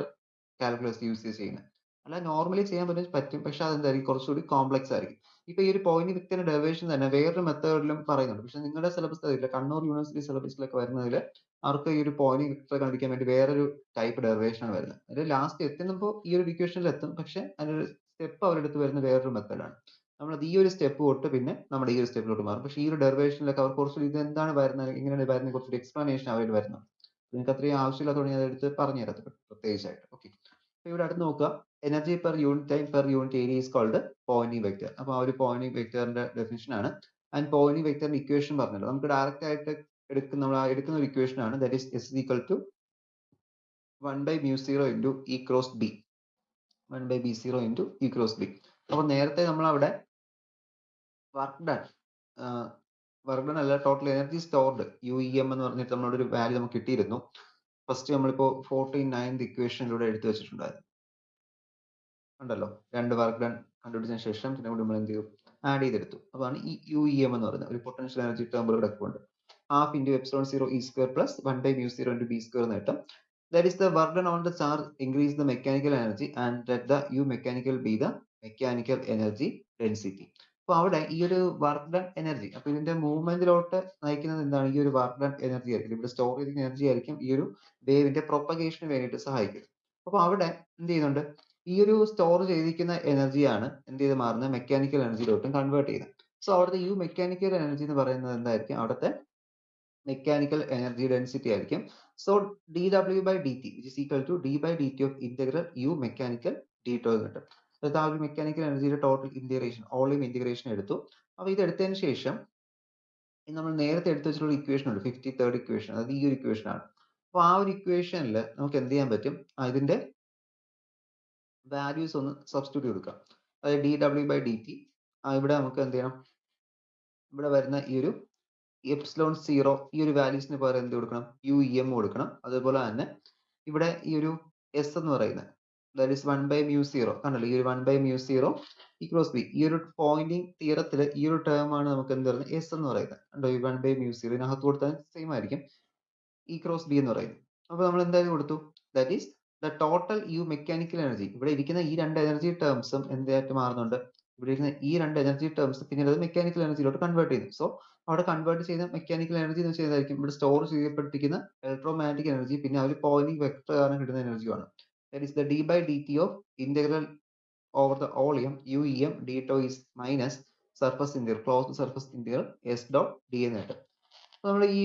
കാൽക്കുലസ് യൂസ് ചെയ്യുന്നത്. അല്ല നോർമലി ചെയ്യാൻ പറ്റും, പക്ഷെ അതെന്തായിരിക്കും കുറച്ചുകൂടി കോംപ്ലക്സ് ആയിരിക്കും. ഇപ്പൊ ഈ ഒരു പോയിന്റ് വെക്ടറിന്റെ ഡെറിവേഷൻ തന്നെ വേറൊരു മെത്തേഡിലും പറയുന്നുണ്ട്. പക്ഷെ നിങ്ങളുടെ സിലബസ് അതില്ല, കണ്ണൂർ യൂണിവേഴ്സിറ്റി സിലബസിലൊക്കെ വരുന്നതിൽ അവർക്ക് ഈ ഒരു പോയിന്റ് വെക്ടർ കണ്ടുപിടിക്കാൻ വേണ്ടി വേറൊരു ടൈപ്പ് ഡെറിവേഷൻ ആണ് വരുന്നത്. അത് ലാസ്റ്റ് എത്തുമ്പോൾ ഈ ഒരു ഇക്വേഷനിൽ എത്തും, പക്ഷെ അതിനൊരു സ്റ്റെപ്പ് അവരെടുത്ത് വരുന്ന വേറൊരു മെത്തേഡാണ്. നമ്മളത് ഈ ഒരു സ്റ്റെപ്പ് തൊട്ട് പിന്നെ നമ്മുടെ ഈ ഒരു സ്റ്റെപ്പിലോട്ട് മാറും. പക്ഷെ ഈ ഒരു ഡെറിവേഷനിലൊക്കെ അവർ കുറച്ചുകൂടി ഇത് എന്താണ് വരുന്നത്, എങ്ങനെയാണ് വരുന്നത്, കുറച്ചൊരു എക്സ്പ്ലനേഷൻ അവർ വരുന്നത്. നിങ്ങൾക്ക് അത്രയും ആവശ്യമില്ലാത്തതുകൊണ്ട് ഞാൻ അതെടുത്ത് പറഞ്ഞു തരാം പ്രത്യേകിച്ചായിട്ട്. ഓക്കെ, ഇവിടെ അടുത്ത് നോക്കുക, energy per unit time per unit area is called Poynting vector. അപ്പൊ ആ ഒരു പോയിന്റിംഗ് വെക്ടറിന്റെ ഡെഫിനിഷൻ ആണ്. ആൻഡ് പോയിന്റിംഗ് വെക്ടറിന്റെ ഇക്വേഷൻ പറഞ്ഞല്ലോ, നമുക്ക് ഡയറക്റ്റ് ആയിട്ട് നമ്മൾ എടുക്കുന്ന ഒരു ഇക്വേഷൻ ആണ്, that is S equal to 1/μ0 into E cross B. 1/B0 into E cross B. അപ്പൊ നേരത്തെ നമ്മൾ അവിടെ വർക്ക് ഡൺ അല്ല, ടോട്ടൽ എനർജി സ്റ്റോർഡ് UEM എന്ന് പറഞ്ഞിട്ട് നമ്മളോട് ഒരു വാല്യൂ നമുക്ക് കിട്ടിയിരുന്നു. ഫസ്റ്റ് നമ്മളിപ്പോ 49th ഇക്വേഷനിലൂടെ എടുത്തു വെച്ചിട്ടുണ്ടായിരുന്നു ഉണ്ടല്ലോ, രണ്ട് വർക്ക് ഡൺ കണ്ടുപിടിച്ചതിന് ശേഷം പിന്നെ നമ്മൾ എന്ത് ചെയ്തു, ആഡ് ചെയ്തെടുത്തു. അതാണ് ഈ UEM എന്ന് പറയുന്നത്. ഒരു പൊട്ടൻഷ്യൽ എനർജി ടേം കിടക്കുന്നുണ്ട്. Half into epsilon 0 E square plus 1/μ0 into B square എന്ന് കിട്ടും. That is the work done on the charge increase the mechanical energy and let the U mechanical be the mechanical energy density. അപ്പൊ അവിടെ ഈ ഒരു work done energy, അപ്പൊ ഇതിന്റെ മൂവ്മെന്റിലോട്ട് നയിക്കുന്നത് എന്താണ്, ഈ ഒരു വർക്ക് ഡൺ എനർജി ആയിരിക്കും. ഇവിടെ സ്റ്റോർ ചെയ്തിരിക്കുന്ന എനർജി ആയിരിക്കും ഈ ഒരു വേവിന്റെ പ്രൊപ്പഗേഷന് വേണ്ടിയിട്ട് സഹായിക്കുന്നത്. അപ്പൊ അവിടെ എന്ത് ചെയ്യുന്നുണ്ട്, ഈ ഒരു സ്റ്റോർ ചെയ്തിരിക്കുന്ന എനർജിയാണ് എന്ത് ചെയ്ത് മാറുന്നത്, മെക്കാനിക്കൽ എനർജിയിലോട്ടും കൺവേർട്ട് ചെയ്യുന്നത്. സോ അവിടുത്തെ യു മെക്കാനിക്കൽ എനർജി എന്ന് പറയുന്നത് എന്തായിരിക്കും, അവിടുത്തെ മെക്കാനിക്കൽ എനർജി ഡെൻസിറ്റി ആയിരിക്കും. So d W by D t which is equal to d by D t of integral u mechanical d tau എന്ന് കിട്ടും. അതായത് ആ ഒരു മെക്കാനിക്കൽ എനർജിയുടെ ടോട്ടൽ ഇന്റഗ്രേഷൻ, വോളിയം ഇന്റഗ്രേഷൻ എടുത്തു. അപ്പൊ ഇത് എടുത്തതിന് ശേഷം നമ്മൾ നേരത്തെ എടുത്തു വെച്ചിട്ടുള്ള ഇക്വേഷൻ ഉണ്ട്, 53rd ഇക്വേഷൻ, അതായത് ഈ ഒരു ഇക്വേഷൻ ആണ്. അപ്പോൾ ആ ഒരു ഇക്വേഷനിൽ നമുക്ക് എന്ത് ചെയ്യാൻ പറ്റും, ഇതിന്റെ വാല്യൂസ് ഒന്ന് സബ്സ്റ്റിറ്റ്യൂട്ട് കൊടുക്കാം. അതായത് dw/dt ഇവിടെ നമുക്ക് എന്ത് ചെയ്യണം, ഇവിടെ വരുന്ന ഈ ഒരു എപ്സിലോൺ 0 ഈ ഒരു വാല്യൂസിന് പകരം എന്ത് കൊടുക്കണം, UEM കൊടുക്കണം. അതുപോലെ തന്നെ ഇവിടെ ഈ ഒരു S എന്ന് പറയുന്നത് that is 1/μ0 കണ്ടല്ലോ, ഈ ഒരു 1/μ0 equals b. ഈ ഒരു പോയിന്റിംഗ് തിയറത്തിൽ ഈ ഒരു ടേം ആണ് നമുക്ക് എന്ത് പറയുന്നത്, S എന്ന് പറയുന്നത്. കണ്ടോ, ഈ 1/μ0 ഇതിനകത്ത് കൊടുത്താൽ സെയിം ആയിരിക്കും, E ക്രോസ് B എന്ന് പറയുന്നത്. അപ്പോൾ നമ്മൾ എന്തായാലും കൊടുത്തു, that is the total U mechanical energy. ഇവിടെ ഇരിക്കുന്ന ഈ രണ്ട് എനർജി ടേംസും എന്തായിട്ട് മാറുന്നുണ്ട്, ഇവിടെ ഇരിക്കുന്ന ഈ രണ്ട് എനർജി ടേംസ് പിന്നീട് അത് മെക്കാനിക്കൽ എനർജിയിലോട്ട് കൺവേർട്ട് ചെയ്യുന്നു. സോ അവിടെ കൺവേർട്ട് ചെയ്യുന്ന മെക്കാനിക്കൽ എനർജി എന്ന് വെച്ചാൽ ഏതായിരിക്കും, ഇവിടെ സ്റ്റോർ ചെയ്യപ്പെട്ടിരിക്കുന്ന ഇലക്ട്രോമാഗ്നറ്റിക് എനർജി പിന്നെ ആ ഒരു പോയിന്റിംഗ് വെക്ടർ കാരണം കിട്ടുന്ന എനർജിയാണ്. that is the d/dt of integral over the volume UEM d tau is minus surface integral closed surface integral S dot d എന്ന് കിട്ടും. അപ്പോൾ നമ്മൾ ഈ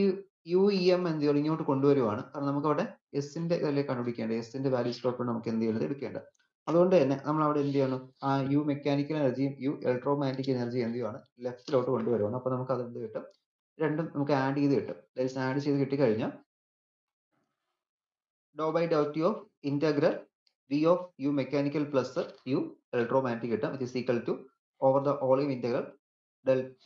UEM എന്ത് ചെയ്യണം, ഇങ്ങോട്ട് കൊണ്ടുവരുവാണ്. കാരണം നമുക്ക് അവിടെ എസിന്റെ വില കണ്ടുപിടിക്കേണ്ടത്, എസിന്റെ വാല്യൂസ് തൊട്ട് നമുക്ക് എന്ത് ചെയ്യുന്നത് എടുക്കേണ്ടത്. അതുകൊണ്ട് തന്നെ നമ്മൾ അവിടെ എന്ത് ചെയ്യണം, ആ U മെക്കാനിക്കൽ എനർജിയും U ഇലക്ട്രോമാഗ്നറ്റിക് എനർജി എന്ത് ചെയ്യാണ്, ലെഫ്റ്റിലോട്ട് കൊണ്ടുവരുവാണ്. അപ്പോൾ നമുക്ക് അത് എന്ത് കിട്ടും, രണ്ടും നമുക്ക് ആഡ് ചെയ്ത് കിട്ടും. ആഡ് ചെയ്ത് കിട്ടിക്കഴിഞ്ഞാൽ dou/dt of integral V of U mechanical plus U electromagnetic കിട്ടും, which is equal to over the volume integral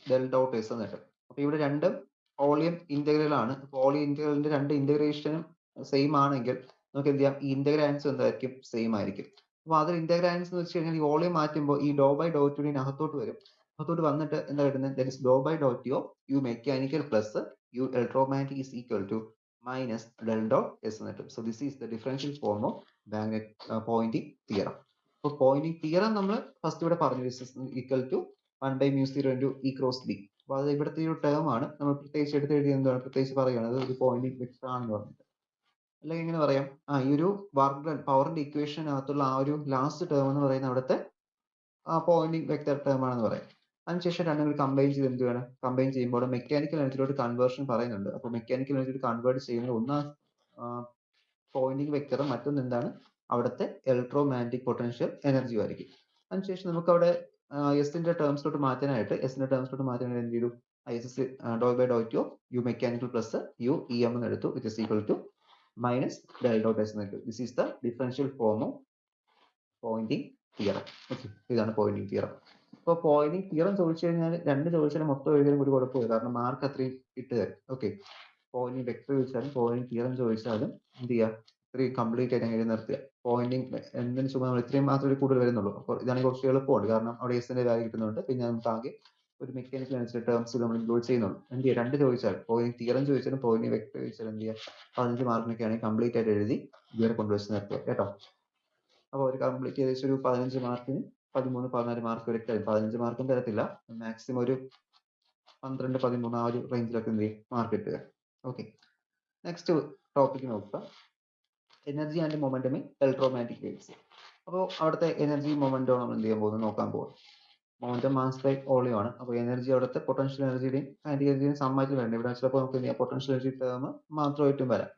del dot S എന്ന് കിട്ടും. അപ്പോൾ ഇവിടെ രണ്ടും വോളിയം ഇന്റഗ്രൽ ആണ്. വോളിയം ഇന്റഗ്രലിന്റെ രണ്ട് ഇന്റഗ്രേഷനും സെയിം ആണെങ്കിൽ നമുക്ക് എന്ത് ചെയ്യാം, ഈ ഇന്റഗ്രാൻസ് എന്തായിരിക്കും, സെയിം ആയിരിക്കും. അപ്പോൾ അതിൽ ഇന്റഗ്രാൻസ് എന്ന് വെച്ച് കഴിഞ്ഞാൽ ഈ വോളിയം മാറ്റുമ്പോൾ ഈ dou/dt അകത്തോട്ട് വരും. അകത്തോട്ട് വന്നിട്ട് എന്താ കിട്ടുന്നത്, that is dou/dt of U mechanical plus U electromagnetic is equal to minus del dot S എന്ന് കിട്ടും. So this is the differential form of pointing theorem. അപ്പോൾ പോയിന്റിംഗ് തിയറം നമ്മൾ ഫസ്റ്റ് ഇവിടെ പറഞ്ഞു, this is equal to 1/μ0 into E cross B. അപ്പോൾ അത് ഇവിടുത്തെ ഒരു ടേം ആണ്, നമ്മൾ പ്രത്യേകിച്ച് എടുത്ത് എഴുതി എന്താണ്, പ്രത്യേകിച്ച് പറയുകയാണ് അത് ഒരു പോയിന്റിംഗ് വെക്ടർ ആണെന്ന് പറഞ്ഞിട്ട്. അല്ലെങ്കിൽ എങ്ങനെ പറയാം, ഈ ഒരു വർക്ക് ഡൺ പവറിന്റെ ഇക്വേഷനകത്തുള്ള ആ ഒരു ലാസ്റ്റ് ടേം എന്ന് പറയുന്നത് അവിടുത്തെ പോയിന്റിംഗ് വെക്ടർ ടേം ആണെന്ന് പറയാം. അതിനുശേഷം രണ്ടും കൂടി കമ്പൈൻ ചെയ്ത് എന്ത് വേണം, കമ്പൈൻ ചെയ്യുമ്പോൾ മെക്കാനിക്കൽ എനർജിയിലോട്ട് കൺവേർഷൻ പറയുന്നുണ്ട്. അപ്പോൾ മെക്കാനിക്കൽ എനർജിയിലോട്ട് കൺവേർട്ട് ചെയ്യുന്നത് ഒന്നാം പോയിന്റിംഗ് വെക്ടറും മറ്റൊന്ന് എന്താണ്, അവിടുത്തെ ഇലക്ട്രോമാഗ്നറ്റിക് പൊട്ടൻഷ്യൽ എനർജിയും ആയിരിക്കും. അതിനുശേഷം നമുക്ക് അവിടെ എസിന്റെ ടേംസിലോട്ട് മാറ്റാനായിട്ട് എന്ത് ചെയ്തു, dou/dt of U mechanical plus U EM എന്ന് എടുത്തു, which is equal to minus del dot S എന്ന് എടുത്തു. This is the differential form of pointing theorem. Okay, ഇതാണ് പോയിന്റിംഗ് തിയറം. അപ്പോൾ പോയിന്റിംഗ് തിയറം ചോദിച്ചു കഴിഞ്ഞാൽ രണ്ട് ചോദിച്ചാലും മൊത്തം എഴുതിയാലും ഒരു കുഴപ്പമില്ല, കാരണം മാർക്ക് അത്രയും ഇട്ട് തരും. ഓക്കെ, പോയിന്റിംഗ് വെക്ടർ ചോദിച്ചാലും പോയിന്റിംഗ് തിയറം ചോദിച്ചാലും എന്ത് ചെയ്യുക, ഇത്രയും കംപ്ലീറ്റ് ആയിട്ട് എഴുതി നിർത്തുക. പോയിന്റിംഗ് എന്തിനു ചുമ്മാ നമ്മൾ ഇത്രയും മാത്രമേ കൂടുതൽ വരുന്നുള്ളൂ. അപ്പോൾ ഇതാണെങ്കിൽ കുറച്ച് എളുപ്പമുണ്ട്, കാരണം അവിടെ എസിന്റെ വാല്യൂ കിട്ടുന്നുണ്ട്. പിന്നെ നമുക്ക് ആകെ ഒരു മെക്കാനിക്കൽ എനർജി ടേംസ് നമ്മൾ ഇൻക്ലൂഡ് ചെയ്യുന്നുള്ളൂ. എന്ത് ചെയ്യുക, രണ്ട് ചോദിച്ചാലും പോയിന്റിംഗ് തിയറം ചോദിച്ചാലും പോയിന്റിംഗ് വെക്ടർ ചോദിച്ചാലും എന്ത് ചെയ്യുക, 15 മാർക്കിനൊക്കെ ആണെങ്കിൽ കംപ്ലീറ്റ് ആയിട്ട് എഴുതി ഇതുവരെ കൊണ്ടുവച്ച് നിർത്തുക കേട്ടോ. അപ്പോൾ ഒരു കംപ്ലീറ്റ് ഏകദേശം ഒരു 15 മാർക്കിന് 13-14 മാർക്ക് വരെ തരും. 15 മാർക്കും തരത്തില്ല, മാക്സിമം ഒരു 12-13 ആ ഒരു റേഞ്ചിലൊക്കെ എന്ത് ചെയ്യും, മാർക്ക് കിട്ടുക. ഓക്കെ, നെക്സ്റ്റ് ടോപ്പിക് നോക്കുക, energy and momentum in electromagnetic waves. അപ്പോൾ അവിടുത്തെ എനർജി മൊമെന്റോ നമ്മൾ എന്ത് ചെയ്യാൻ പോകുന്നത്, നോക്കാൻ പോകും. മൊമെന്റം മാസ് ബൈ വോളിയം ആണ്. അപ്പോൾ എനർജി അവിടുത്തെ പൊട്ടൻഷ്യൽ എനർജിയുടെയും കൈനറ്റിക് എനർജിയുടെയും സമ്മായിട്ട് വരേണ്ടത്. ഇവിടെ ചിലപ്പോൾ നമുക്ക് എന്ത് ചെയ്യാം, പൊട്ടൻഷ്യൽ എനർജി ടേം മാത്രമായിട്ടും വരാം.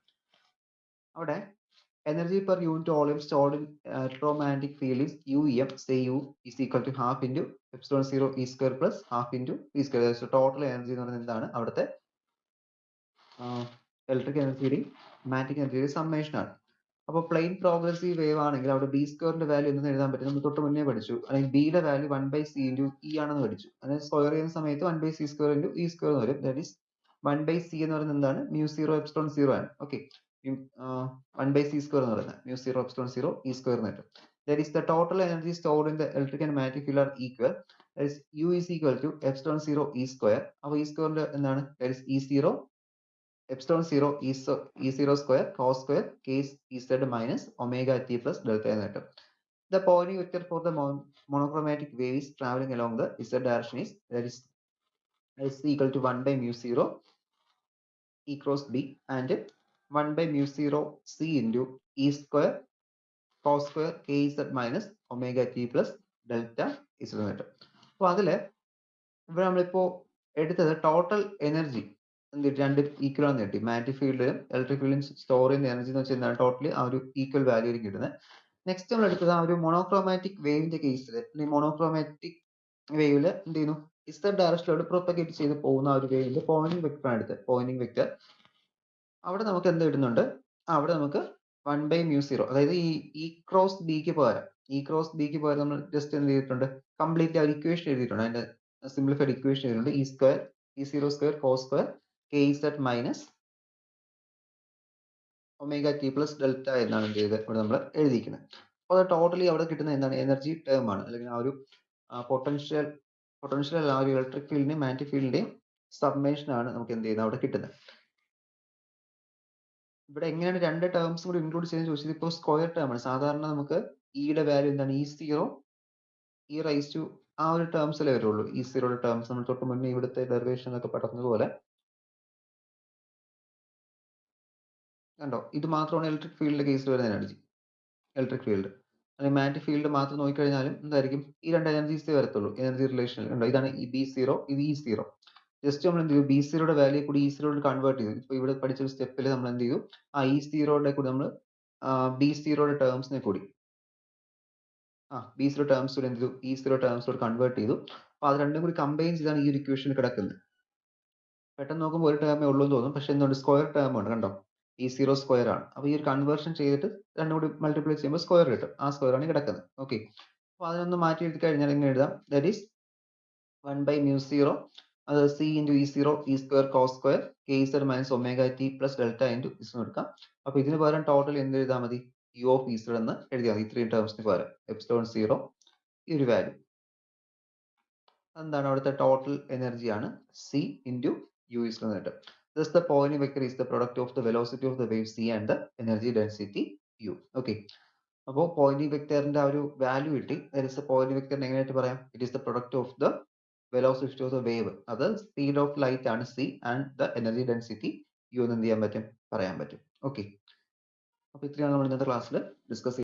അവിടെ energy per unit volume stored in electromagnetic field is UEM, say U is equal to half into epsilon 0 E square plus half into E square. So total energy എന്ന് പറയുന്നത് എന്താണ്, അവിടുത്തെ electric എനർജിയുടെയും magnetic എനർജിയുടെയും summation ആണ്. അപ്പോൾ plain progressive wave ആണെങ്കിൽ അവിടെ B സ്ക്വയറിന്റെ value എന്തെന്ന് എഴുതാൻ പറ്റും, നമ്മൾ തൊട്ട് മുന്നേ പഠിച്ചു. അല്ലെങ്കിൽ ബിയുടെ വാല്യൂ 1/c into E ആണെന്ന് പഠിച്ചു. അതായത് സ്ക്വയർ ചെയ്യുന്ന സമയത്ത് 1/c square into E square എന്ന് വരും. ദാറ്റ് ഈസ് 1/c എന്ന് പറയുന്നത് എന്താണ്, μ0 epsilon 0 ആണ്. ഓക്കെ, 1/c square എന്ന് പറയുന്നത് μ0 epsilon 0 E square എന്ന് കിട്ടും. That is the total energy stored in the electric and magnetic field are equal. That is U is equal to epsilon 0 E square. അപ്പോൾ E square എന്താണ്, that is E0 epsilon 0 E0 square cos square k Ez minus omega t plus delta എന്ന് കിട്ടും. The Pauli vector for the monochromatic wave is traveling along the z direction is, that is equal to 1/μ0 E cross B and 1/μ0 C into E square cos square kz minus omega t plus delta z എന്ന് കിട്ടും. അപ്പോൾ അതില് ഇവിടെ നമ്മളിപ്പോ എടുത്തത് total energy രണ്ട് equal ആണെന്ന് കിട്ടി. മാഗ്നറ്റിക് ഫീൽഡിലും ഇലക്ട്രിക് ഫീൽഡിലും സ്റ്റോർ ചെയ്യുന്ന എനർജി എന്ന് വെച്ചാൽ എന്താണ്, ടോട്ടലി ആ ഒരു ഈക്വൽ വാല്യൂ ആയിരിക്കും കിട്ടുന്നത്. നെക്സ്റ്റ് നമ്മൾ എടുത്തത് ആ ഒരു മോണോക്രോമാറ്റിക് വേവിന്റെ കേസിൽ, ഈ മോണോക്രോമാറ്റിക് വേവിൽ എന്ത് ചെയ്യുന്നു, ഇസഡ് ഡയറക്ഷനിലോട്ട് പ്രൊപ്പഗേറ്റ് ചെയ്ത് പോകുന്ന ആ ഒരു വേവിന്റെ പോയിന്റിംഗ് വെക്ടർ ആണ് എടുത്തത്. പോയിന്റിംഗ് വെക്ടർ അവിടെ നമുക്ക് എന്ത് കിട്ടുന്നുണ്ട്, അവിടെ നമുക്ക് 1/μ0 അതായത് ഈ ക്രോസ് ബിക്ക് പകരം നമ്മൾ ജസ്റ്റ് എന്ത് ചെയ്തിട്ടുണ്ട്, കംപ്ലീറ്റ് ആ ഇക്വേഷൻ എഴുതിയിട്ടുണ്ട്. അതിന്റെ സിംപ്ലിഫൈഡ് ഇക്വേഷൻ എഴുതിയിട്ടുണ്ട്. E square E0 square cos square kz minus omega t plus delta എന്നാണ് എന്ത് ചെയ്തത് ഇവിടെ നമ്മൾ എഴുതിയിരിക്കുന്നത്. അപ്പോൾ അത് ടോട്ടലി അവിടെ കിട്ടുന്ന എന്താണ്, എനർജി ടേം ആണ്, അല്ലെങ്കിൽ ആ ഒരു പൊട്ടൻഷ്യൽ അല്ല, ആ ഒരു ഇലക്ട്രിക് ഫീൽഡിന്റെയും മാഗ്നറ്റിക് ഫീൽഡിന്റെയും സബ്മേഷൻ ആണ് നമുക്ക് എന്ത് ചെയ്യുന്നത് അവിടെ കിട്ടുന്നത്. ഇവിടെ എങ്ങനെയാണ് രണ്ട് ടേംസും കൂടി ഇൻക്ലൂഡ് ചെയ്യുന്നത് ചോദിച്ചത്. ഇപ്പോൾ സ്ക്വയർ ടേം ആണ്. സാധാരണ നമുക്ക് ഇയുടെ വാല്യൂ എന്താണ്, E0 ഇ റൈസ് ടു ആ ഒരു ടേംസിലേ വരുള്ളൂ. E0യുടെ ടേംസ് നമ്മൾ തൊട്ട് മുന്നേ ഇവിടുത്തെ ഡെറിവേഷൻ ഒക്കെ പറഞ്ഞതുപോലെ കണ്ടോ, ഇത് മാത്രമാണ് ഇലക്ട്രിക് ഫീൽഡിന്റെ കേസിൽ വരുന്ന എനർജി. ഇലക്ട്രിക് ഫീൽഡ് അല്ലെങ്കിൽ മാഗ്നറ്റിക് ഫീൽഡ് മാത്രം നോക്കിക്കഴിഞ്ഞാലും എന്തായിരിക്കും, ഈ രണ്ട് എനർജീസേ വരത്തുള്ളൂ എനർജി റിലേഷൻ. കണ്ടോ, ഇതാണ് ഈ B0, ഇത് E0. ജസ്റ്റ് നമ്മൾ എന്ത് ചെയ്തു, B0യുടെ വാല്യൂ കൂടി E0യോട് കൺവേർട്ട് ചെയ്തു. ഇപ്പൊ ഇവിടെ പഠിച്ച ഒരു സ്റ്റെപ്പിൽ നമ്മൾ എന്ത് ചെയ്തു, ആ E0യുടെ കൂടി നമ്മൾ B0യുടെ ടേംസിനെ കൂടി B0 ടേംസ് കൂടി എന്ത് ചെയ്തു, E0 ടേംസോട് കൺവേർട്ട് ചെയ്തു. അപ്പൊ അത് രണ്ടും കൂടി കമ്പൈൻ ചെയ്താണ് ഈ ഒരു ഇക്വേഷനിൽ കിടക്കുന്നത്. പെട്ടെന്ന് നോക്കുമ്പോൾ ഒരു ടേമേ ഉള്ളൂ എന്ന് തോന്നും, പക്ഷെ എന്തുകൊണ്ട് സ്ക്വയർ ടേം ഉണ്ട്. കണ്ടോ, E0 സ്ക്വയർ ആണ്. അപ്പൊ ഈ ഒരു കൺവേർഷൻ ചെയ്തിട്ട് രണ്ടും കൂടി മൾട്ടിപ്ലൈ ചെയ്യുമ്പോൾ സ്ക്വയർ കിട്ടും. ആ സ്ക്വയർ ആണ് കിടക്കുന്നത്. ഓക്കെ, അപ്പൊ അതിനൊന്ന് മാറ്റി എഴുതി കഴിഞ്ഞാൽ എങ്ങനെ എഴുതാം, ദാറ്റ് ഈസ് 1/μ0 അത് C into E0 E square cos square kz minus omega t plus delta into is എടുക്കാം. അപ്പൊ ഇതിന് പകരം ടോട്ടൽ എന്ത് എഴുതാൽ മതി, U of Ez എന്ന് എഴുതിയാൽ മതി. ഇത്രയും ടേംസിന് പകരം ε0 ഈ ഒരു വാല്യൂ എന്താണ്, അവിടുത്തെ ടോട്ടൽ എനർജി ആണ് C into U is എന്ന് കിട്ടും. Thus the Pauli vector is the product of the velocity of the wave C and the energy density U. Okay. അപ്പോൾ പോയിന്റി വെക്ടറിന്റെ ആ ഒരു വാല്യൂ കിട്ടി. ദാറ്റ് ഈസ് ദ പോയിന്റി വെക്ടറിനെ എങ്ങനെയായിട്ട് പറയാം, it is the product of the velocity of the wave. അത് speed of light ആണ് C and the energy density U എന്ന് എന്ത് ചെയ്യാൻ പറ്റും, പറയാൻ പറ്റും. ഓക്കെ, അപ്പൊ ഇത്രയാണ് നമ്മൾ ഇന്നത്തെ ക്ലാസ്സിൽ ഡിസ്കസ്